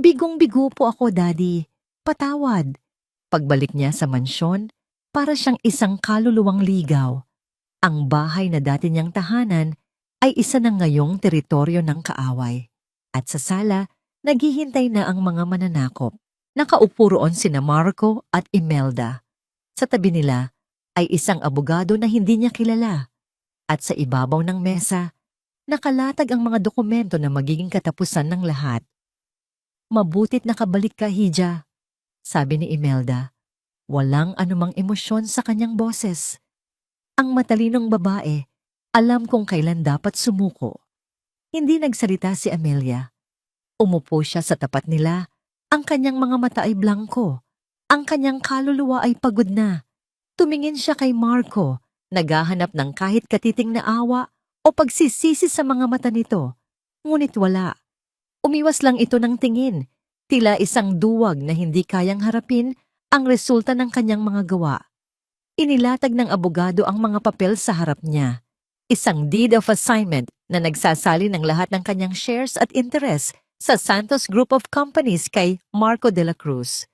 A: Bigong-bigo po ako, Daddy. Patawad. Pagbalik niya sa mansyon, para siyang isang kaluluwang ligaw. Ang bahay na dati niyang tahanan ay isa na ngayong teritoryo ng kaaway. At sa sala, naghihintay na ang mga mananakop. Nakaupo roon sina Marco at Imelda. Sa tabi nila ay isang abogado na hindi niya kilala. At sa ibabaw ng mesa, nakalatag ang mga dokumento na magiging katapusan ng lahat. Mabutit nakabalik ka, Hija, sabi ni Imelda. Walang anumang emosyon sa kanyang boses. Ang matalinong babae, alam kung kailan dapat sumuko. Hindi nagsalita si Amelia. Umupo siya sa tapat nila. Ang kanyang mga mata ay blangko. Ang kanyang kaluluwa ay pagod na. Tumingin siya kay Marco, naghahanap ng kahit katiting na awa o pagsisisi sa mga mata nito. Ngunit wala. Umiwas lang ito ng tingin, tila isang duwag na hindi kayang harapin ang resulta ng kanyang mga gawa. Inilatag ng abogado ang mga papel sa harap niya. Isang deed of assignment na nagsasali ng lahat ng kanyang shares at interest sa Santos Group of Companies kay Marco de la Cruz.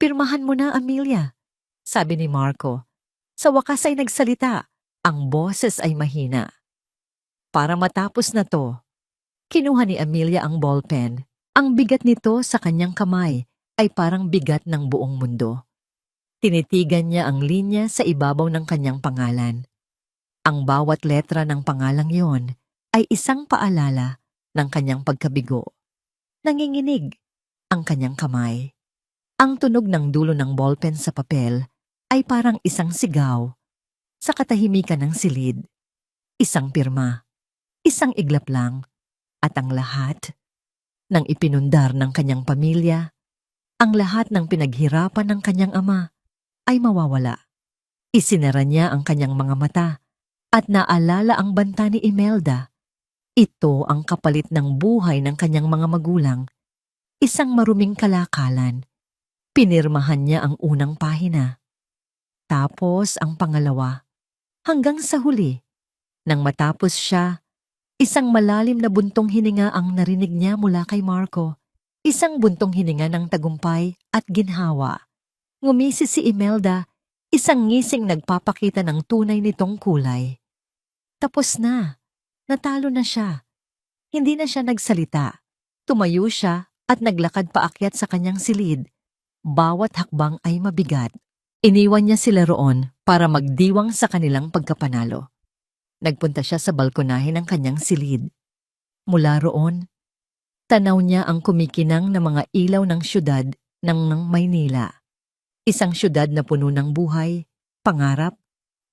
A: Pirmahan mo na, Amelia, sabi ni Marco. Sa wakas ay nagsalita, ang boses ay mahina. Para matapos na to, kinuha ni Amelia ang ballpen. Ang bigat nito sa kanyang kamay ay parang bigat ng buong mundo. Tinitigan niya ang linya sa ibabaw ng kanyang pangalan. Ang bawat letra ng pangalang yon ay isang paalala ng kanyang pagkabigo. Nanginginig ang kanyang kamay. Ang tunog ng dulo ng ballpen sa papel ay parang isang sigaw sa katahimikan ng silid. Isang pirma, isang iglap lang, at ang lahat ng ipinundar ng kanyang pamilya, ang lahat ng pinaghirapan ng kanyang ama ay mawawala. Isinara niya ang kanyang mga mata at naalala ang banta ni Imelda. Ito ang kapalit ng buhay ng kanyang mga magulang. Isang maruming kalakalan. Pinirmahan niya ang unang pahina. Tapos ang pangalawa. Hanggang sa huli. Nang matapos siya, isang malalim na buntong hininga ang narinig niya mula kay Marco. Isang buntong hininga ng tagumpay at ginhawa. Ngumisi si Imelda, isang ngising nagpapakita ng tunay nitong kulay. Tapos na. Natalo na siya. Hindi na siya nagsalita. Tumayo siya at naglakad paakyat sa kanyang silid. Bawat hakbang ay mabigat. Iniwan niya sila roon para magdiwang sa kanilang pagkapanalo. Nagpunta siya sa balkonahe ng kanyang silid. Mula roon, tanaw niya ang kumikinang na mga ilaw ng syudad ng Maynila. Isang syudad na puno ng buhay, pangarap,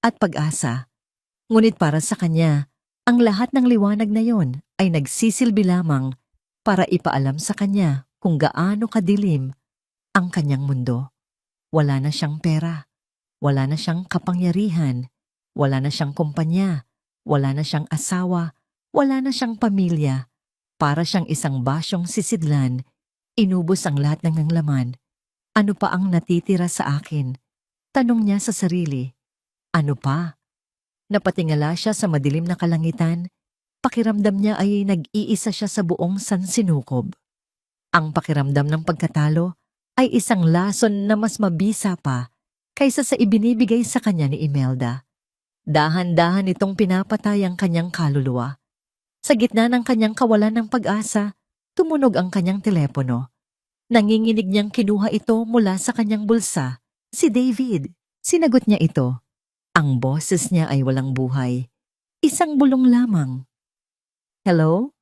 A: at pag-asa. Ngunit para sa kanya, ang lahat ng liwanag na yon ay nagsisilbi lamang para ipaalam sa kanya kung gaano kadilim ang kanyang mundo. Wala na siyang pera, wala na siyang kapangyarihan, wala na siyang kumpanya, wala na siyang asawa, wala na siyang pamilya. Para siyang isang basyong sisidlan, inubos ang lahat ng laman. Ano pa ang natitira sa akin? Tanong niya sa sarili. Ano pa? Napatingala siya sa madilim na kalangitan. Pakiramdam niya ay nag-iisa siya sa buong sansinukob. Ang pakiramdam ng pagkatalo ay isang lason na mas mabisa pa kaysa sa ibinibigay sa kanya ni Imelda. Dahan-dahan itong pinapatay ang kanyang kaluluwa. Sa gitna ng kanyang kawalan ng pag-asa, tumunog ang kanyang telepono. Nanginginig niyang kinuha ito mula sa kanyang bulsa. Si David. Sinagot niya ito. Ang boses niya ay walang buhay. Isang bulong lamang. Hello?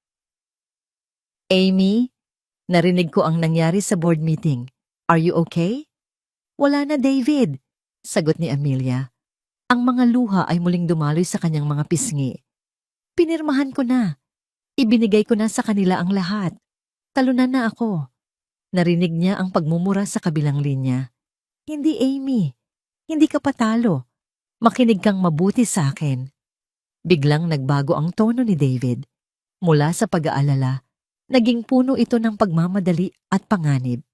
A: Amy? Narinig ko ang nangyari sa board meeting. Are you okay? Wala na, David. Sagot ni Amelia. Ang mga luha ay muling dumaloy sa kanyang mga pisngi. Pinirmahan ko na. Ibinigay ko na sa kanila ang lahat. Talunan na ako. Narinig niya ang pagmumura sa kabilang linya. Hindi, Amy. Hindi ka patalo. Makinig kang mabuti sa akin. Biglang nagbago ang tono ni David. Mula sa pag-aalala, naging puno ito ng pagmamadali at panganib.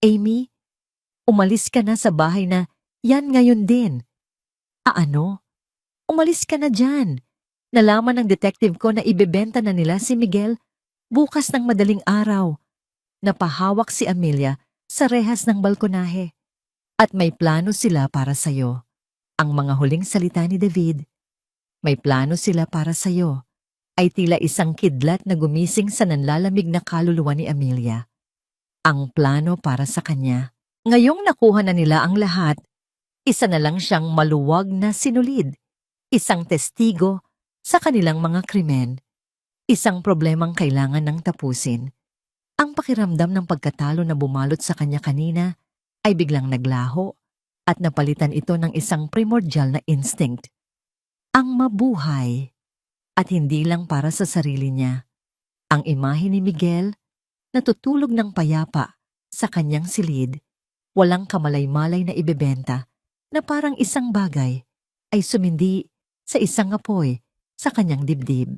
A: Amy, umalis ka na sa bahay na yan ngayon din. Ano? Umalis ka na dyan. Nalaman ng detective ko na ibebenta na nila si Miguel bukas ng madaling araw. Napahawak si Amelia sa rehas ng balkonahe. At may plano sila para sa'yo. Ang mga huling salita ni David, may plano sila para sa'yo, ay tila isang kidlat na gumising sa nanlalamig na kaluluwa ni Amelia. Ang plano para sa kanya. Ngayong nakuha na nila ang lahat, isa na lang siyang maluwag na sinulid, isang testigo sa kanilang mga krimen, isang problemang kailangan ng tapusin. Ang pakiramdam ng pagkatalo na bumalot sa kanya kanina ay biglang naglaho at napalitan ito ng isang primordial na instinct. Ang mabuhay at hindi lang para sa sarili niya. Ang imahe ni Miguel natutulog ng payapa sa kanyang silid, walang kamalay-malay na ibebenta na parang isang bagay ay sumindi sa isang apoy sa kanyang dibdib.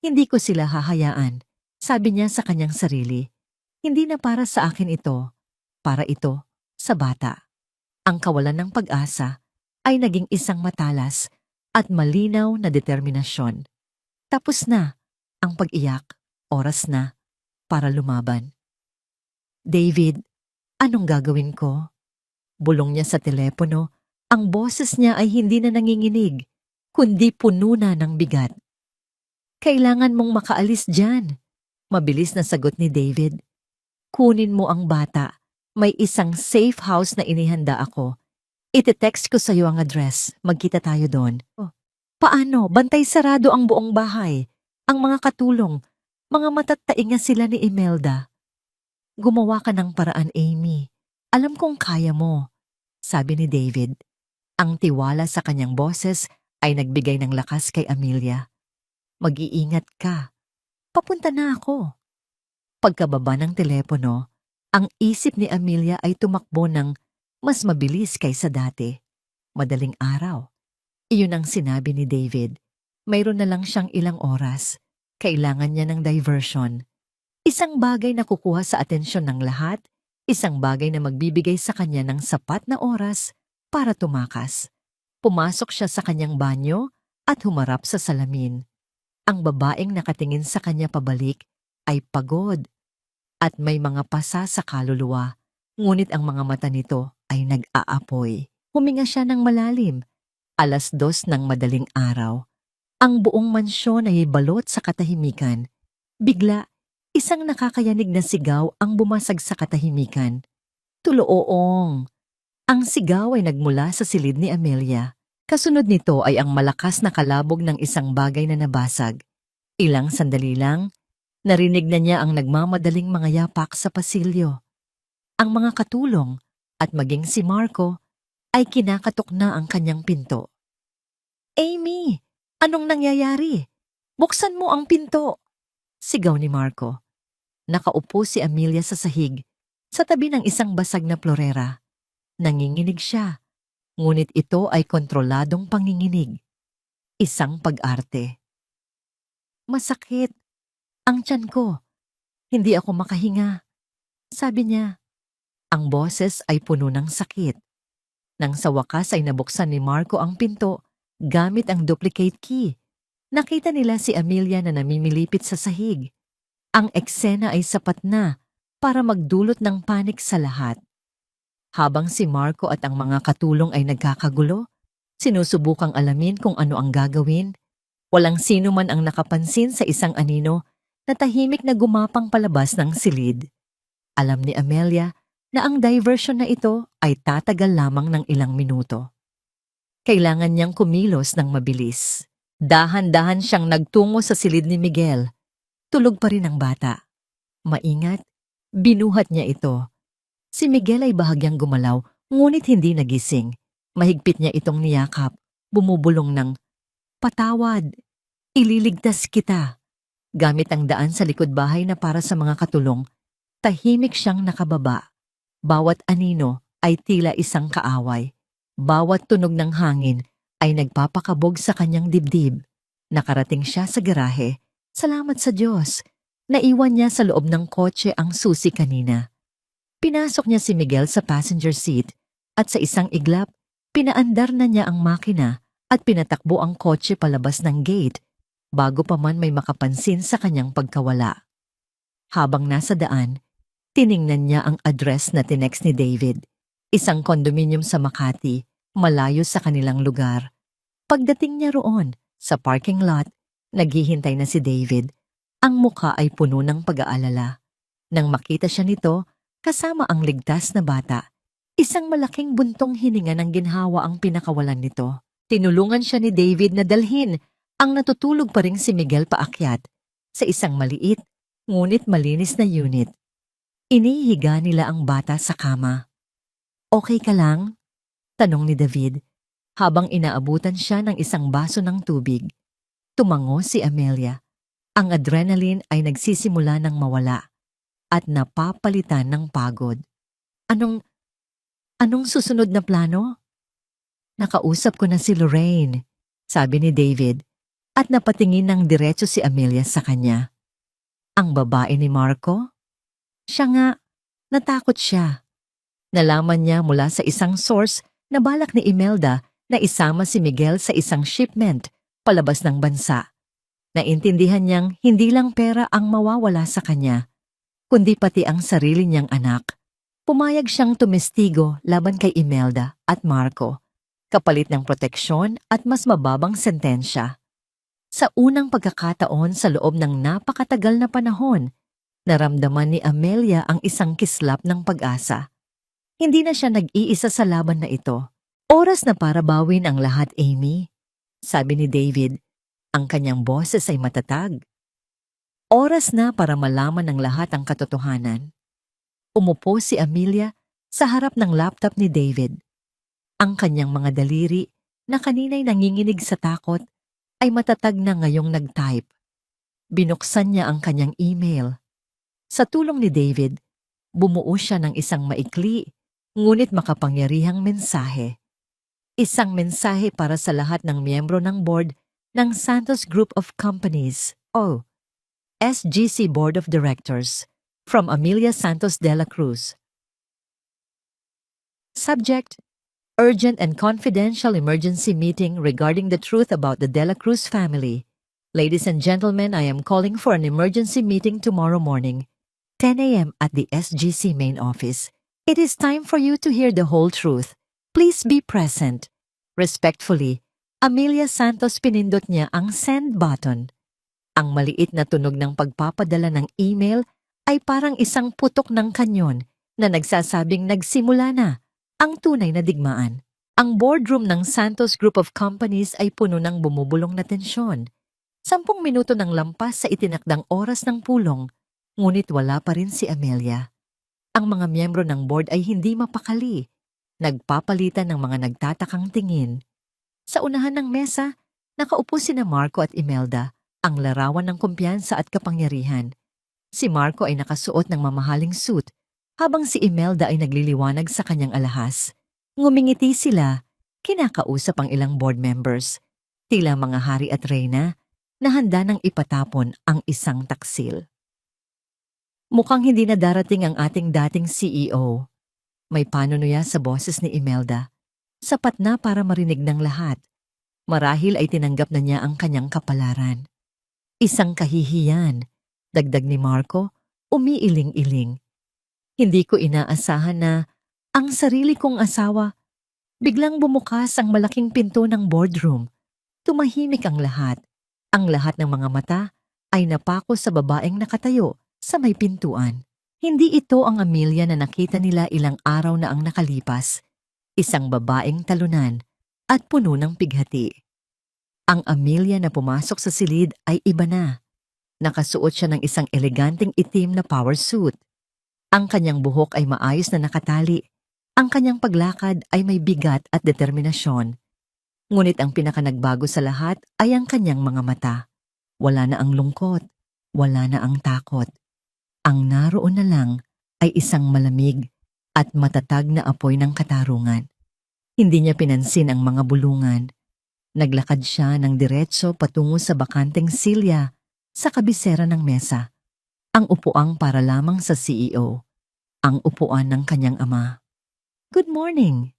A: Hindi ko sila hahayaan, sabi niya sa kanyang sarili. Hindi na para sa akin ito, para ito sa bata. Ang kawalan ng pag-asa ay naging isang matalas at malinaw na determinasyon. Tapos na ang pag-iyak, oras na para lumaban. David, anong gagawin ko? Bulong niya sa telepono, ang boses niya ay hindi na nanginginig, kundi puno na ng bigat. Kailangan mong makaalis dyan. Mabilis na sagot ni David. Kunin mo ang bata. May isang safe house na inihanda ako. Ite-text ko sa iyo ang address. Magkita tayo doon. Oh, Paano? Bantay sarado ang buong bahay. Ang mga katulong, mga matatainga sila ni Imelda. Gumawa ka ng paraan, Amy. Alam kong kaya mo, sabi ni David. Ang tiwala sa kanyang boses ay nagbigay ng lakas kay Amelia. Mag-iingat ka. Papunta na ako. Pagkababa ng telepono, ang isip ni Amelia ay tumakbo ng mas mabilis kaysa dati. Madaling araw. Iyon ang sinabi ni David. Mayroon na lang siyang ilang oras. Kailangan niya ng diversion. Isang bagay na kukuha sa atensyon ng lahat, isang bagay na magbibigay sa kanya ng sapat na oras para tumakas. Pumasok siya sa kanyang banyo at humarap sa salamin. Ang babaeng nakatingin sa kanya pabalik ay pagod at may mga pasa sa kaluluwa, ngunit ang mga mata nito ay nag-aapoy. Huminga siya ng malalim. 2:00 ng madaling araw. Ang buong mansyon ay balot sa katahimikan. Bigla, isang nakakayanig na sigaw ang bumasag sa katahimikan. Tulooong! Ang sigaw ay nagmula sa silid ni Amelia. Kasunod nito ay ang malakas na kalabog ng isang bagay na nabasag. Ilang sandali lang, narinig na niya ang nagmamadaling mga yapak sa pasilyo. Ang mga katulong at maging si Marco ay kinakatok na ang kanyang pinto. Amy! Anong nangyayari? Buksan mo ang pinto! Sigaw ni Marco. Nakaupo si Amelia sa sahig, sa tabi ng isang basag na plorera. Nanginginig siya, ngunit ito ay kontroladong panginginig. Isang pag-arte. Masakit. Ang tiyan ko. Hindi ako makahinga. Sabi niya. Ang boses ay puno ng sakit. Nang sa wakas ay nabuksan ni Marco ang pinto gamit ang duplicate key. Nakita nila si Amelia na namimilipit sa sahig. Ang eksena ay sapat na para magdulot ng panik sa lahat. Habang si Marco at ang mga katulong ay nagkakagulo, sinusubukang alamin kung ano ang gagawin, walang sino man ang nakapansin sa isang anino na tahimik na gumapang palabas ng silid. Alam ni Amelia na ang diversion na ito ay tatagal lamang ng ilang minuto. Kailangan niyang kumilos ng mabilis. Dahan-dahan siyang nagtungo sa silid ni Miguel. Tulog pa rin ang bata. Maingat, binuhat niya ito. Si Miguel ay bahagyang gumalaw, ngunit hindi nagising. Mahigpit niya itong niyakap, bumubulong ng, "Patawad, ililigtas kita." Gamit ang daan sa likod bahay na para sa mga katulong, tahimik siyang nakababa. Bawat anino ay tila isang kaaway. Bawat tunog ng hangin ay nagpapakabog sa kanyang dibdib. Nakarating siya sa garahe. Salamat sa Diyos. Naiwan niya sa loob ng kotse ang susi kanina. Pinasok niya si Miguel sa passenger seat at sa isang iglap, pinaandar na niya ang makina at pinatakbo ang kotse palabas ng gate bago pa man may makapansin sa kanyang pagkawala. Habang nasa daan, tiningnan niya ang address na tinext ni David, isang kondominium sa Makati, malayo sa kanilang lugar. Pagdating niya roon, sa parking lot, naghihintay na si David. Ang muka ay puno ng pag-aalala. Nang makita siya nito, kasama ang ligtas na bata, isang malaking buntong hininga ng ginhawa ang pinakawalan nito. Tinulungan siya ni David na dalhin ang natutulog pa ring si Miguel paakyat sa isang maliit, ngunit malinis na unit. Inihiga nila ang bata sa kama. "Okay ka lang?" tanong ni David, habang inaabutan siya ng isang baso ng tubig. Tumango si Amelia. Ang adrenaline ay nagsisimula ng mawala at napapalitan ng pagod. Anong susunod na plano? "Nakausap ko na si Lorraine," sabi ni David, at napatingin ng diretso si Amelia sa kanya. Ang babae ni Marco? Siya nga, natakot siya. Nalaman niya mula sa isang source na balak ni Imelda na isama si Miguel sa isang shipment palabas ng bansa. Naintindihan niyang hindi lang pera ang mawawala sa kanya, kundi pati ang sarili niyang anak. Pumayag siyang tumestigo laban kay Imelda at Marco, kapalit ng proteksyon at mas mababang sentensya. Sa unang pagkakataon sa loob ng napakatagal na panahon, naramdaman ni Amelia ang isang kislap ng pag-asa. Hindi na siya nag-iisa sa laban na ito. Oras na para bawin ang lahat, Amy. sabi ni David. Ang kanyang boses ay matatag. Oras na para malaman ng lahat ang katotohanan. Umupo si Amelia sa harap ng laptop ni David. Ang kanyang mga daliri na kanina'y nanginginig sa takot ay matatag na ngayong nag-type. Binuksan niya ang kanyang email. Sa tulong ni David, bumuo siya ng isang maikli ngunit makapangyarihang mensahe. Isang mensahe para sa lahat ng miyembro ng board ng Santos Group of Companies o SGC Board of Directors from Amelia Santos de la Cruz. Subject: Urgent and confidential emergency meeting regarding the truth about the De La Cruz family. Ladies and gentlemen, I am calling for an emergency meeting tomorrow morning, 10 a.m. at the SGC main office. It is time for you to hear the whole truth. Please be present. Respectfully, Amelia Santos. Pinindot niya ang send button. Ang maliit na tunog ng pagpapadala ng email ay parang isang putok ng kanyon na nagsasabing nagsimula na ang tunay na digmaan. Ang boardroom ng Santos Group of Companies ay puno ng bumubulong na tensyon. 10 minuto nang lampas sa itinakdang oras ng pulong, ngunit wala pa rin si Amelia. Ang mga miyembro ng board ay hindi mapakali. Nagpapalitan ng mga nagtatakang tingin. Sa unahan ng mesa, nakaupo sina Marco at Imelda, ang larawan ng kumpiyansa at kapangyarihan. Si Marco ay nakasuot ng mamahaling suit, habang si Imelda ay nagliliwanag sa kanyang alahas. Ngumingiti sila, kinakausap ang ilang board members, tila mga hari at reyna, na handa nang ipatapon ang isang taksil. Mukhang hindi na darating ang ating dating CEO. May panunuya sa boses ni Imelda. Sapat na para marinig ng lahat. Marahil ay tinanggap na niya ang kanyang kapalaran. Isang kahihiyan, dagdag ni Marco, umiiling-iling. Hindi ko inaasahan na ang sarili kong asawa. Biglang bumukas ang malaking pinto ng boardroom. Tumahimik ang lahat. Ang lahat ng mga mata ay napako sa babaeng nakatayo sa may pintuan. Hindi ito ang Amelia na nakita nila ilang araw na ang nakalipas. Isang babaeng talunan at puno ng pighati. Ang Amelia na pumasok sa silid ay iba na. Nakasuot siya ng isang eleganteng itim na power suit. Ang kanyang buhok ay maayos na nakatali. Ang kanyang paglakad ay may bigat at determinasyon. Ngunit ang pinakanagbago sa lahat ay ang kanyang mga mata. Wala na ang lungkot, wala na ang takot. Ang naroon na lang ay isang malamig at matatag na apoy ng katarungan. Hindi niya pinansin ang mga bulungan. Naglakad siya ng diretso patungo sa bakanteng silya sa kabisera ng mesa. Ang upuang para lamang sa CEO. Ang upuan ng kanyang ama. "Good morning,"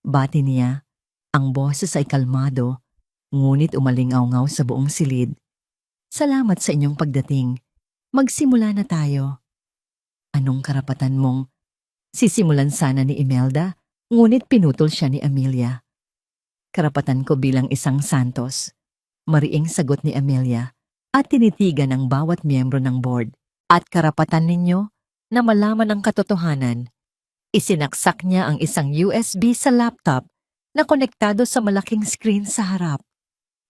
A: bati niya. Ang boses ay kalmado, ngunit umalingaw-ngaw sa buong silid. "Salamat sa inyong pagdating. Magsimula na tayo." "Anong karapatan mong..." Sisimulan sana ni Imelda, ngunit pinutol siya ni Amelia. "Karapatan ko bilang isang Santos," mariing sagot ni Amelia, at tinitigan ng bawat miyembro ng board. "At karapatan ninyo na malaman ang katotohanan." Isinaksak niya ang isang USB sa laptop na konektado sa malaking screen sa harap.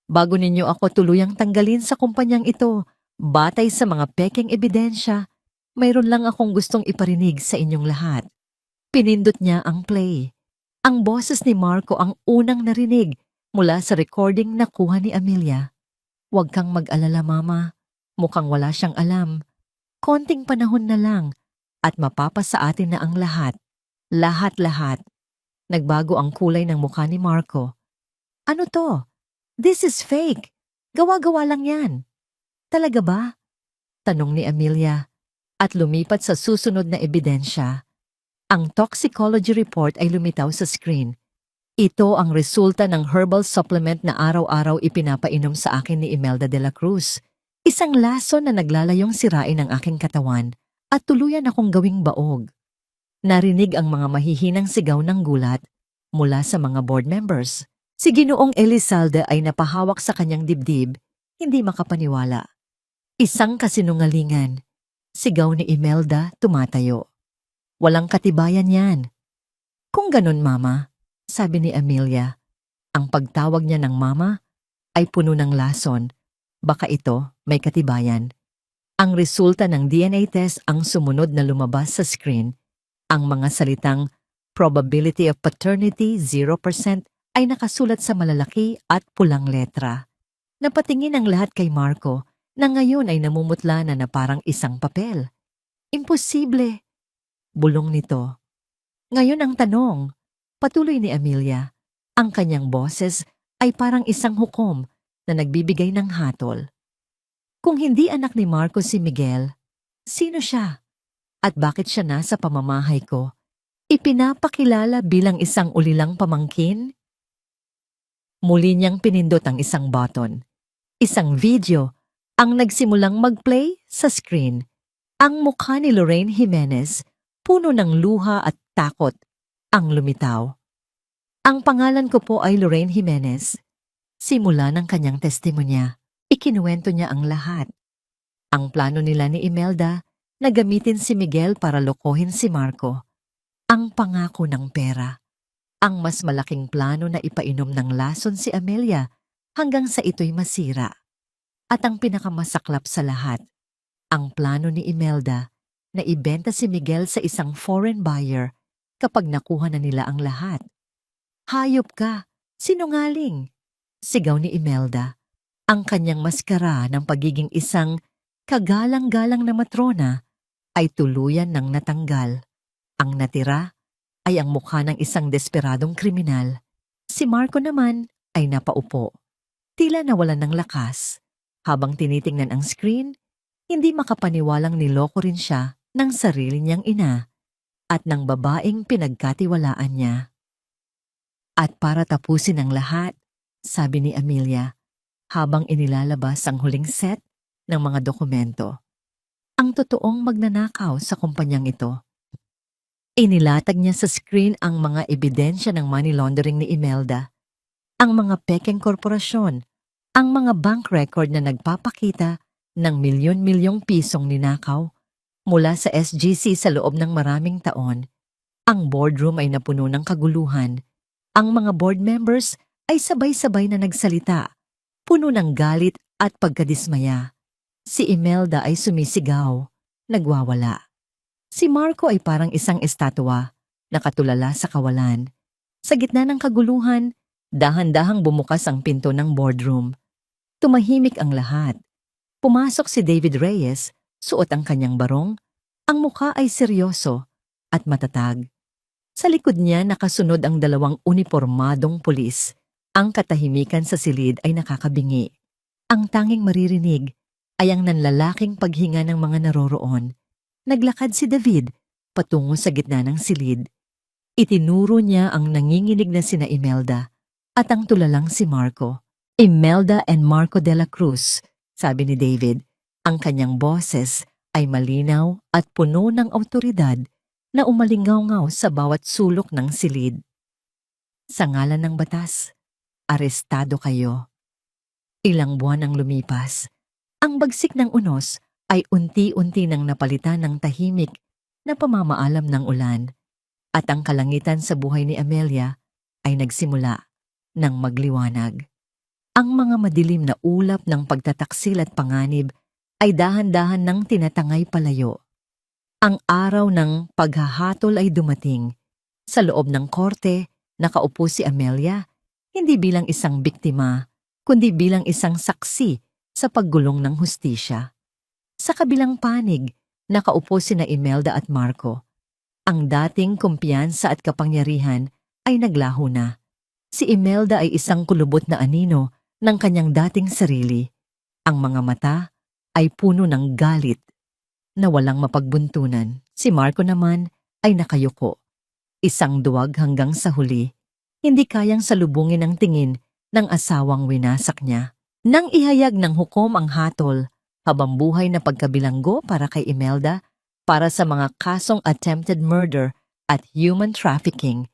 A: "Bago ninyo ako tuluyang tanggalin sa kumpanyang ito, batay sa mga pekeng ebidensya, mayroon lang akong gustong iparinig sa inyong lahat." Pinindot niya ang play. Ang boses ni Marco ang unang narinig mula sa recording na kuha ni Amelia. "Huwag kang mag-alala, Mama. Mukhang wala siyang alam. Konting panahon na lang at mapapasa atin na ang lahat. Lahat-lahat." Nagbago ang kulay ng mukha ni Marco. "Ano to? This is fake. Gawa-gawa lang yan." "Talaga ba?" tanong ni Amelia, at lumipat sa susunod na ebidensya. Ang toxicology report ay lumitaw sa screen. Ito ang resulta ng herbal supplement na araw-araw ipinapainom sa akin ni Imelda de la Cruz. Isang lason na naglalayong sirain ang aking katawan at tuluyan akong gawing baog. Narinig ang mga mahihinang sigaw ng gulat mula sa mga board members. Si Ginoong Elizalde ay napahawak sa kanyang dibdib, hindi makapaniwala. "Isang kasinungalingan." Sigaw ni Imelda, tumatayo. "Walang katibayan yan." "Kung ganun, Mama," sabi ni Amelia. Ang pagtawag niya ng Mama ay puno ng lason. Baka ito may katibayan. Ang resulta ng DNA test ang sumunod na lumabas sa screen. Ang mga salitang probability of paternity 0% ay nakasulat sa malalaki at pulang letra. Napatingin ang lahat kay Marco na ngayon ay namumutla na parang isang papel. Imposible! Bulong nito. Ngayon ang tanong, patuloy ni Amelia, ang kanyang boses ay parang isang hukom na nagbibigay ng hatol. Kung hindi anak ni Marco si Miguel, sino siya? At bakit siya nasa pamamahay ko? Ipinapakilala bilang isang ulilang pamangkin? Muli niyang pinindot ang isang button. Isang video ang nagsimulang mag-play sa screen. Ang mukha ni Lorraine Jimenez, puno ng luha at takot, ang lumitaw. Ang pangalan ko po ay Lorraine Jimenez. Simula ng kanyang testimonya, ikinuwento niya ang lahat. Ang plano nila ni Imelda na gamitin si Miguel para lokohin si Marco. Ang pangako ng pera. Ang mas malaking plano na ipainom ng lason si Amelia hanggang sa ito'y masira. At ang pinakamasaklap sa lahat, ang plano ni Imelda na ibenta si Miguel sa isang foreign buyer kapag nakuha na nila ang lahat. Hayop ka! Sinungaling! Sigaw ni Imelda. Ang kanyang maskara ng pagiging isang kagalang-galang na matrona ay tuluyan ng natanggal. Ang natira ay ang mukha ng isang desperadong kriminal. Si Marco naman ay napaupo. Tila nawalan ng lakas. Habang tinitingnan ang screen, hindi makapaniwalang niloko rin siya ng sarili niyang ina at ng babaeng pinagkatiwalaan niya. At para tapusin ang lahat, sabi ni Amelia, habang inilalabas ang huling set ng mga dokumento, ang totoong magnanakaw sa kumpanyang ito. Inilatag niya sa screen ang mga ebidensya ng money laundering ni Imelda, ang mga pekeng korporasyon, ang mga bank record na nagpapakita ng milyon-milyong pisong ninakaw mula sa SGC sa loob ng maraming taon. Ang boardroom ay napuno ng kaguluhan. Ang mga board members ay sabay-sabay na nagsalita, puno ng galit at pagkadismaya. Si Imelda ay sumisigaw, nagwawala. Si Marco ay parang isang estatwa, nakatulala sa kawalan. Sa gitna ng kaguluhan, dahan-dahang bumukas ang pinto ng boardroom. Tumahimik ang lahat. Pumasok si David Reyes, suot ang kanyang barong. Ang mukha ay seryoso at matatag. Sa likod niya nakasunod ang dalawang unipormadong pulis. Ang katahimikan sa silid ay nakakabingi. Ang tanging maririnig ay ang nanlalaking paghinga ng mga naroroon. Naglakad si David patungo sa gitna ng silid. Itinuro niya ang nanginginig na sina Imelda at ang tulalang si Marco. Imelda and Marco de la Cruz, sabi ni David. Ang kanyang boses ay malinaw at puno ng awtoridad na umalingaw-ngaw sa bawat sulok ng silid. Sa ngalan ng batas, arestado kayo. Ilang buwan ang lumipas. Ang bagsik ng unos ay unti-unti nang napalitan ng tahimik na pamamaalam ng ulan. At ang kalangitan sa buhay ni Amelia ay nagsimula ng magliwanag. Ang mga madilim na ulap ng pagtataksil at panganib ay dahan-dahan nang tinatangay palayo. Ang araw ng paghahatol ay dumating. Sa loob ng korte, nakaupo si Amelia, hindi bilang isang biktima, kundi bilang isang saksi sa paggulong ng hustisya. Sa kabilang panig, nakaupo sina Imelda at Marco. Ang dating kumpiyansa at kapangyarihan ay naglaho na. Si Imelda ay isang kulubot na anino ng kanyang dating sarili. Ang mga mata ay puno ng galit na walang mapagbuntunan. Si Marco naman ay nakayuko. Isang duwag hanggang sa huli, hindi kayang salubungin ang tingin ng asawang winasak niya. Nang ihayag ng hukom ang hatol, habang buhay na pagkabilanggo para kay Imelda para sa mga kasong attempted murder at human trafficking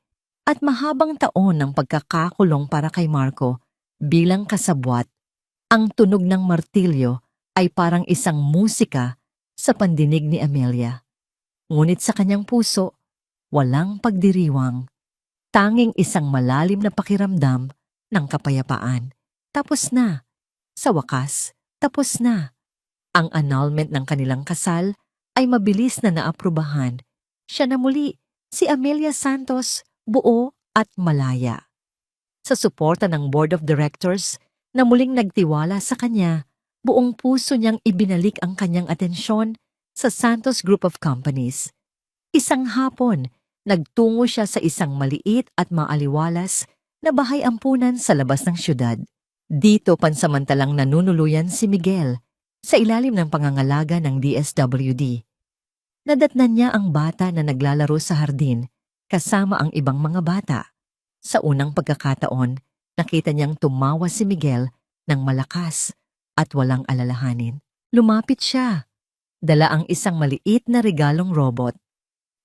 A: at mahabang taon ng pagkakakulong para kay Marco bilang kasabwat, ang tunog ng martilyo ay parang isang musika sa pandinig ni Amelia. Ngunit sa kanyang puso, walang pagdiriwang, tanging isang malalim na pakiramdam ng kapayapaan. Tapos na. Sa wakas, tapos na. Ang annulment ng kanilang kasal ay mabilis na naaprubahan. Siya na muli, si Amelia Santos, buo at malaya. Sa suporta ng Board of Directors na muling nagtiwala sa kanya, buong puso niyang ibinalik ang kanyang atensyon sa Santos Group of Companies. Isang hapon, nagtungo siya sa isang maliit at maaliwalas na bahay ampunan sa labas ng syudad. Dito pansamantalang nanunuluyan si Miguel sa ilalim ng pangangalaga ng DSWD. Nadatnan niya ang bata na naglalaro sa hardin kasama ang ibang mga bata. Sa unang pagkakataon, nakita niyang tumawa si Miguel ng malakas at walang alalahanin. Lumapit siya. Dala ang isang maliit na regalong robot.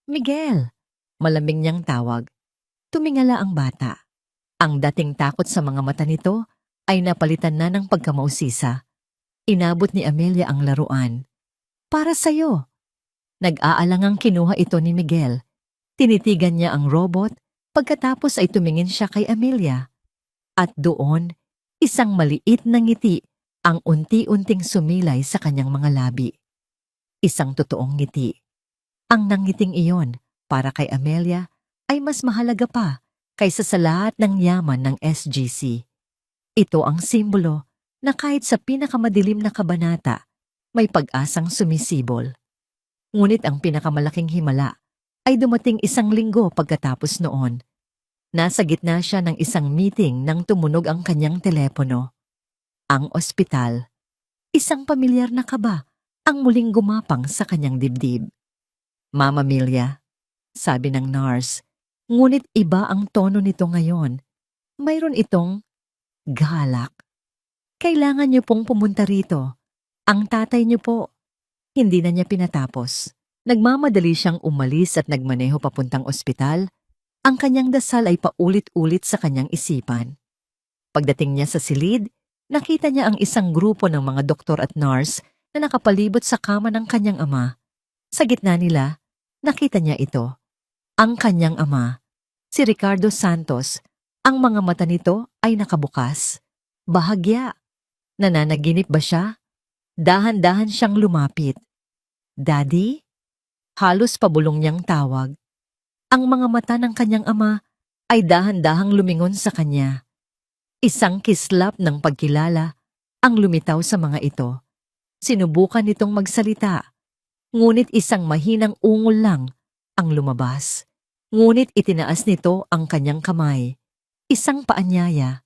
A: Miguel! Malamig niyang tawag. Tumingala ang bata. Ang dating takot sa mga mata nito ay napalitan na ng pagkamausisa. Inabot ni Amelia ang laruan. Para sa'yo. Nag-aalangang kinuha ito ni Miguel. Tinitigan niya ang robot, pagkatapos ay tumingin siya kay Amelia. At doon, isang maliit na ngiti ang unti-unting sumilay sa kanyang mga labi. Isang totoong ngiti. Ang nangiting iyon para kay Amelia ay mas mahalaga pa kaysa sa lahat ng yaman ng SGC. Ito ang simbolo na kahit sa pinakamadilim na kabanata, may pag-asang sumisibol. Ngunit ang pinakamalaking himala ay dumating 1 linggo pagkatapos noon. Nasa gitna siya ng isang meeting nang tumunog ang kanyang telepono. Ang ospital. Isang pamilyar na kaba ang muling gumapang sa kanyang dibdib. Mama Amelia, sabi ng nurse, ngunit iba ang tono nito ngayon. Mayroon itong galak. Kailangan niyo pong pumunta rito. Ang tatay niyo po. Hindi na niya pinatapos. Nagmamadali siyang umalis at nagmaneho papuntang ospital. Ang kanyang dasal ay paulit-ulit sa kanyang isipan. Pagdating niya sa silid, nakita niya ang isang grupo ng mga doktor at nurse na nakapalibot sa kama ng kanyang ama. Sa gitna nila, nakita niya ito. Ang kanyang ama, si Ricardo Santos. Ang mga mata nito ay nakabukas. Bahagya. Nananaginip ba siya? Dahan-dahan siyang lumapit. Daddy? Halos pabulong niyang tawag. Ang mga mata ng kanyang ama ay dahan-dahang lumingon sa kanya. Isang kislap ng pagkilala ang lumitaw sa mga ito. Sinubukan nitong magsalita, ngunit isang mahinang ungol lang ang lumabas. Ngunit itinaas nito ang kanyang kamay. Isang paanyaya.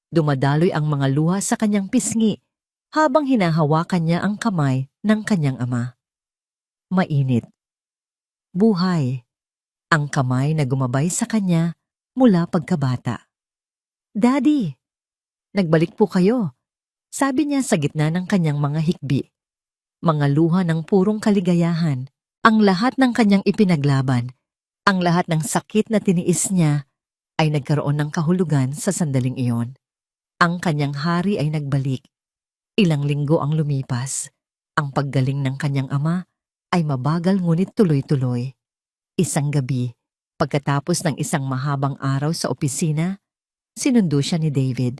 A: Dumadaloy ang mga luha sa kanyang pisngi habang hinahawakan niya ang kamay ng kanyang ama. Mainit. Buhay. Ang kamay na gumabay sa kanya mula pagkabata. Daddy, nagbalik po kayo, sabi niya sa gitna ng kanyang mga hikbi. Mga luha ng purong kaligayahan, ang lahat ng kanyang ipinaglaban, ang lahat ng sakit na tiniis niya ay nagkaroon ng kahulugan sa sandaling iyon. Ang kanyang hari ay nagbalik. Ilang linggo ang lumipas. Ang paggaling ng kanyang ama ay mabagal ngunit tuloy-tuloy. Isang gabi, pagkatapos ng isang mahabang araw sa opisina, sinundo siya ni David.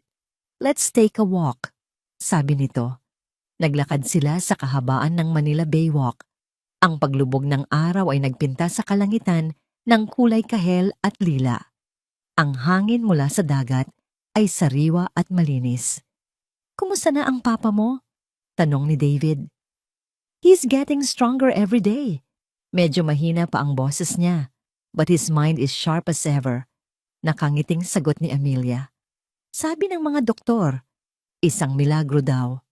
A: Let's take a walk, sabi nito. Naglakad sila sa kahabaan ng Manila Baywalk. Ang paglubog ng araw ay nagpinta sa kalangitan ng kulay kahel at lila. Ang hangin mula sa dagat ay sariwa at malinis. Kumusta na ang papa mo? Tanong ni David. He's getting stronger every day. Medyo mahina pa ang boses niya, but his mind is sharp as ever. Nakangiting sagot ni Amelia. Sabi ng mga doktor, isang milagro daw.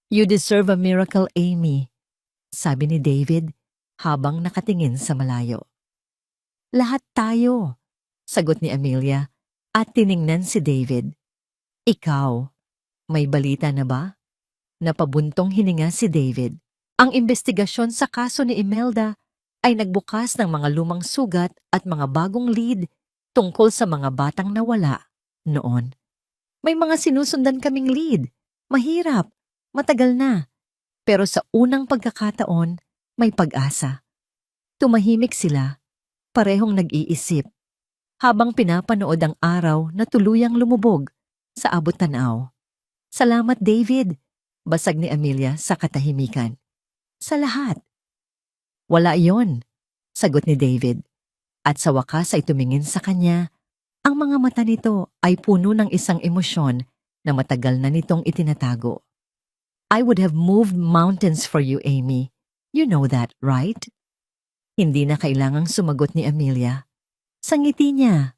A: You deserve a miracle, Amy, sabi ni David habang nakatingin sa malayo. Lahat tayo, sagot ni Amelia at tiningnan si David. Ikaw, may balita na ba? Napabuntong hininga si David. Ang investigasyon sa kaso ni Imelda ay nagbukas ng mga lumang sugat at mga bagong lead tungkol sa mga batang nawala noon. May mga sinusundan kaming lead. Mahirap, matagal na. Pero sa unang pagkakataon, may pag-asa. Tumahimik sila, parehong nag-iisip. Habang pinapanood ang araw na tuluyang lumubog sa abot tanaw. Salamat, David. Basag ni Amelia sa katahimikan. Sa lahat. Wala iyon, sagot ni David. At sa wakas ay tumingin sa kanya. Ang mga mata nito ay puno ng isang emosyon na matagal na nitong itinatago. I would have moved mountains for you, Amy. You know that, right? Hindi na kailangang sumagot ni Amelia. Sa ngiti niya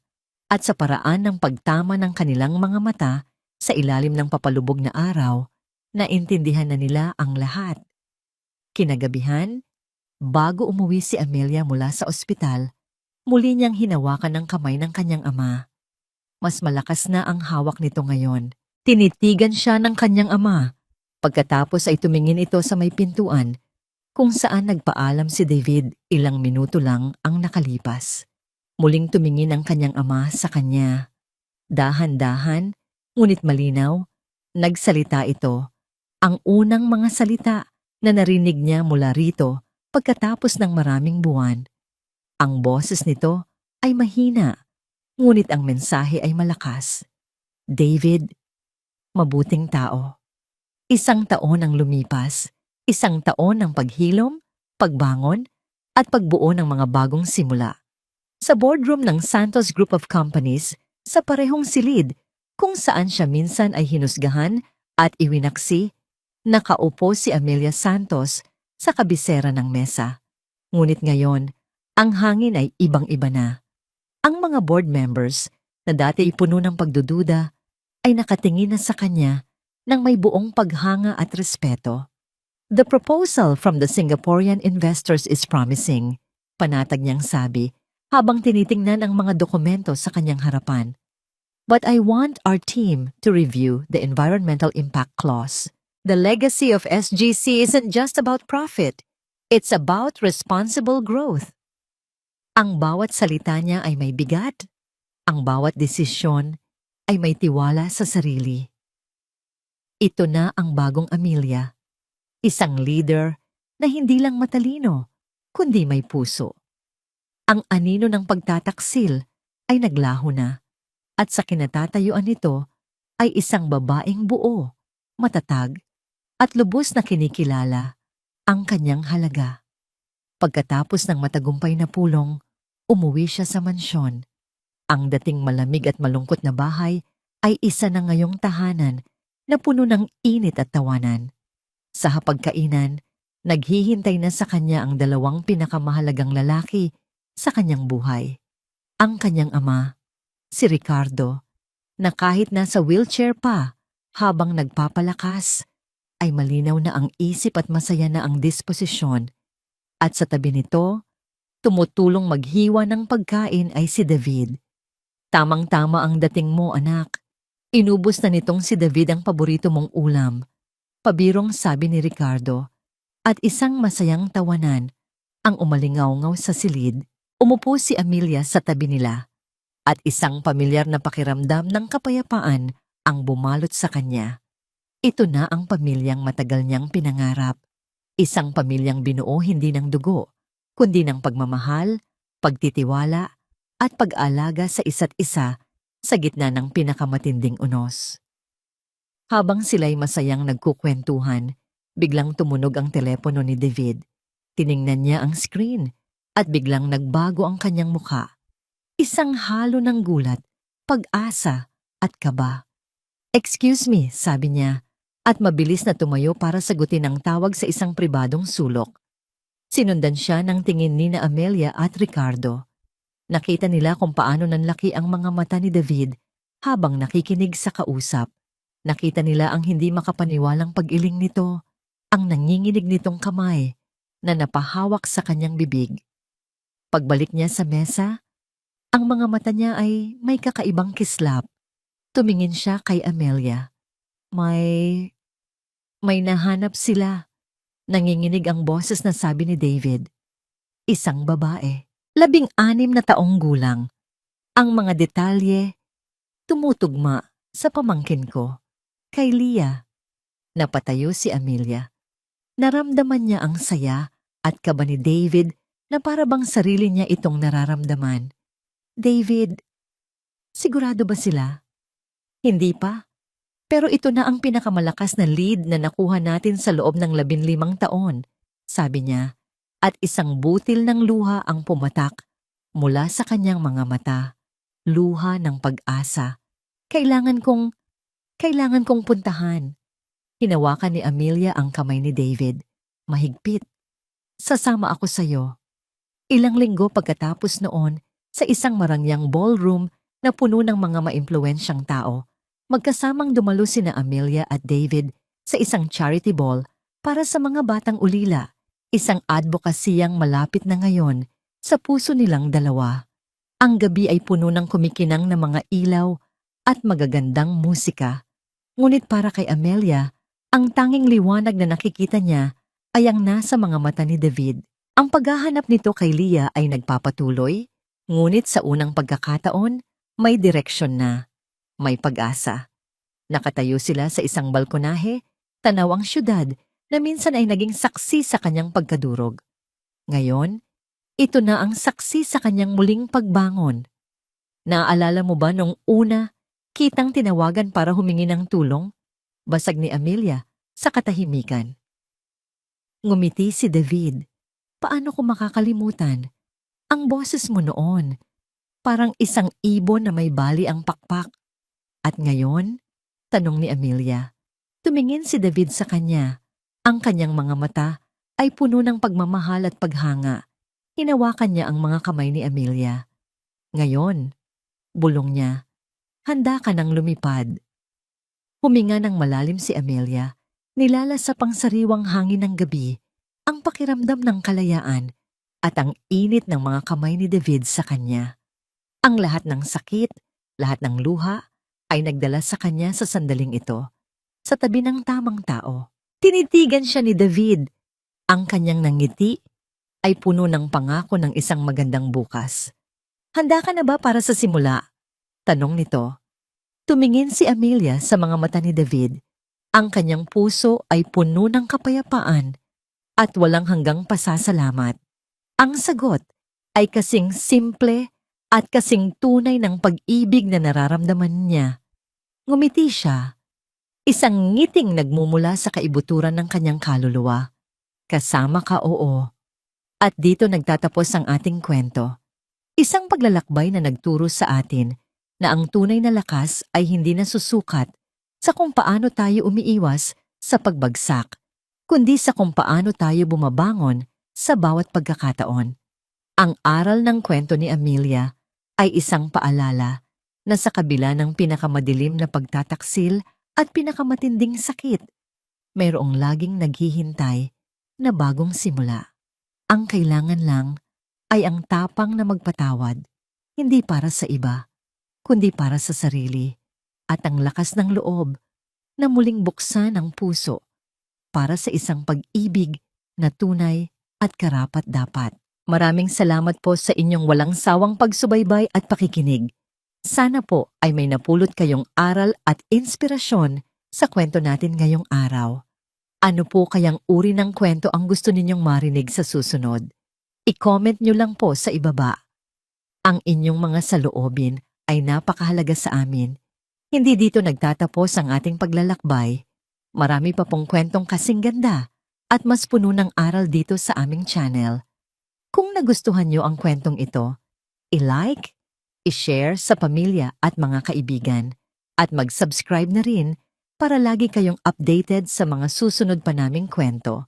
A: at sa paraan ng pagtama ng kanilang mga mata sa ilalim ng papalubog na araw, naintindihan na nila ang lahat. Kinagabihan, bago umuwi si Amelia mula sa ospital, muli niyang hinawakan ang kamay ng kanyang ama. Mas malakas na ang hawak nito ngayon. Tinitigan siya ng kanyang ama. Pagkatapos ay tumingin ito sa may pintuan kung saan nagpaalam si David. Ilang minuto lang ang nakalipas. Muling tumingin ang kanyang ama sa kanya. Dahan-dahan, ngunit malinaw, nagsalita ito. Ang unang mga salita na narinig niya mula rito pagkatapos ng maraming buwan. Ang boses nito ay mahina, ngunit ang mensahe ay malakas. David, mabuting tao. 1 taon ang lumipas, 1 taon ng paghilom, pagbangon, at pagbuo ng mga bagong simula. Sa boardroom ng Santos Group of Companies, sa parehong silid kung saan siya minsan ay hinusgahan at iwinaksi, nakaupo si Amelia Santos sa kabisera ng mesa. Ngunit ngayon, ang hangin ay ibang-iba na. Ang mga board members na dati puno ng pagdududa ay nakatingin na sa kanya ng may buong paghanga at respeto. The proposal from the Singaporean investors is promising, panatag niyang sabi habang tinitingnan ang mga dokumento sa kanyang harapan. But I want our team to review the environmental impact clause. The legacy of SGC isn't just about profit. It's about responsible growth. Ang bawat salita niya ay may bigat. Ang bawat desisyon ay may tiwala sa sarili. Ito na ang bagong Amelia. Isang leader na hindi lang matalino, kundi may puso. Ang anino ng pagtataksil ay naglaho na, at sa kinatatayuan nito ay isang babaeng buo, matatag, at lubos na kinikilala ang kanyang halaga. Pagkatapos ng matagumpay na pulong, umuwi siya sa mansyon. Ang dating malamig at malungkot na bahay ay isa na ngayong tahanan na puno ng init at tawanan. Sa hapagkainan, naghihintay na sa kanya ang 2 pinakamahalagang lalaki sa kanyang buhay. Ang kanyang ama, si Ricardo, na kahit nasa wheelchair pa habang nagpapalakas, ay malinaw na ang isip at masaya na ang disposisyon. At sa tabi nito, tumutulong maghiwa ng pagkain ay si David. Tamang-tama ang dating mo, anak. Inubos na nitong si David ang paborito mong ulam. Pabirong sabi ni Ricardo, at isang masayang tawanan ang umalingaw-ngaw sa silid. Umupo si Amelia sa tabi nila, at isang pamilyar na pakiramdam ng kapayapaan ang bumalot sa kanya. Ito na ang pamilyang matagal niyang pinangarap. Isang pamilyang binuo hindi ng dugo, kundi ng pagmamahal, pagtitiwala, at pag-alaga sa isa't isa sa gitna ng pinakamatinding unos. Habang sila'y masayang nagkukwentuhan, biglang tumunog ang telepono ni David. Tiningnan niya ang screen at biglang nagbago ang kanyang mukha. Isang halo ng gulat, pag-asa at kaba. "Excuse me," sabi niya, at mabilis na tumayo para sagutin ang tawag sa isang pribadong sulok. Sinundan siya ng tingin ni na Amelia at Ricardo. Nakita nila kung paano nanlaki ang mga mata ni David habang nakikinig sa kausap. Nakita nila ang hindi makapaniwalang pag-iling nito, ang nanginginig nitong kamay na napahawak sa kanyang bibig. Pagbalik niya sa mesa, ang mga mata niya ay may kakaibang kislap. Tumingin siya kay Amelia. May nahanap sila. Nanginginig ang boses na sabi ni David. Isang babae, 16 na taong gulang. Ang mga detalye, tumutugma sa pamangkin ko. Kay Leah. Napatayo si Amelia. Naramdaman niya ang saya at kaba ni David na para bang sarili niya itong nararamdaman. David, sigurado ba sila? Hindi pa, Pero ito na ang pinakamalakas na lead na nakuha natin sa loob ng 15 taon, sabi niya, at isang butil ng luha ang pumatak mula sa kanyang mga mata. Luha ng pag-asa. Kailangan kong puntahan. Hinawakan ni Amelia ang kamay ni David. Mahigpit. Sasama ako sa'yo. Ilang linggo pagkatapos noon, sa isang marangyang ballroom na puno ng mga maimpluwensyang tao, magkasamang dumalo sina Amelia at David sa isang charity ball para sa mga batang ulila, isang advokasiyang malapit na ngayon sa puso nilang dalawa. Ang gabi ay puno ng kumikinang na mga ilaw at magagandang musika. Ngunit para kay Amelia, ang tanging liwanag na nakikita niya ay ang nasa mga mata ni David. Ang paghahanap nito kay Leah ay nagpapatuloy, ngunit sa unang pagkakataon, may direksyon na. May pag-asa. Nakatayo sila sa isang balkonahe, tanaw ang syudad na minsan ay naging saksi sa kanyang pagkadurog. Ngayon, ito na ang saksi sa kanyang muling pagbangon. Naaalala mo ba nung una, kitang tinawagan para humingi ng tulong? Basag ni Amelia sa katahimikan. Ngumiti si David. Paano ko makakalimutan? Ang boses mo noon, parang isang ibon na may bali ang pakpak. At ngayon, tanong ni Amelia. Tumingin si David sa kanya. Ang kanyang mga mata ay puno ng pagmamahal at paghanga. Hinawakan niya ang mga kamay ni Amelia. Ngayon, bulong niya, handa ka nang lumipad. Huminga ng malalim si Amelia, nilalasap ang sariwang hangin ng gabi, ang pakiramdam ng kalayaan, at ang init ng mga kamay ni David sa kanya. Ang lahat ng sakit, lahat ng luha, ay nagdala sa kanya sa sandaling ito, sa tabi ng tamang tao. Tinitigan siya ni David. Ang kanyang nangiti ay puno ng pangako ng isang magandang bukas. Handa ka na ba para sa simula? Tanong nito. Tumingin si Amelia sa mga mata ni David. Ang kanyang puso ay puno ng kapayapaan at walang hanggang pasasalamat. Ang sagot ay kasing simple at kasing tunay ng pag-ibig na nararamdaman niya. Ngumiti siya. Isang ngiting nagmumula sa kaibuturan ng kanyang kaluluwa. Kasama ka, oo. At dito nagtatapos ang ating kwento. Isang paglalakbay na nagturo sa atin na ang tunay na lakas ay hindi nasusukat sa kung paano tayo umiiwas sa pagbagsak, kundi sa kung paano tayo bumabangon sa bawat pagkakataon. Ang aral ng kwento ni Amelia ay isang paalala na sa kabila ng pinakamadilim na pagtataksil at pinakamatinding sakit, mayroong laging naghihintay na bagong simula. Ang kailangan lang ay ang tapang na magpatawad, hindi para sa iba, kundi para sa sarili, at ang lakas ng loob na muling buksan ang puso para sa isang pag-ibig na tunay at karapat-dapat. Maraming salamat po sa inyong walang sawang pagsubaybay at pakikinig. Sana po ay may napulot kayong aral at inspirasyon sa kwento natin ngayong araw. Ano po kayang uri ng kwento ang gusto ninyong marinig sa susunod? I-comment nyo lang po sa ibaba. Ang inyong mga saloobin ay napakahalaga sa amin. Hindi dito nagtatapos ang ating paglalakbay. Marami pa pong kwentong kasing ganda at mas puno ng aral dito sa aming channel. Kung nagustuhan nyo ang kwentong ito, i-like, i-share sa pamilya at mga kaibigan, at mag-subscribe na rin para lagi kayong updated sa mga susunod pa naming kwento.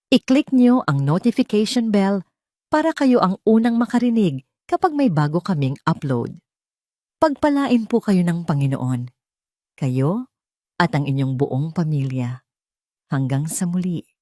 A: I-click nyo ang notification bell para kayo ang unang makarinig kapag may bago kaming upload. Pagpalain po kayo ng Panginoon, kayo at ang inyong buong pamilya. Hanggang sa muli.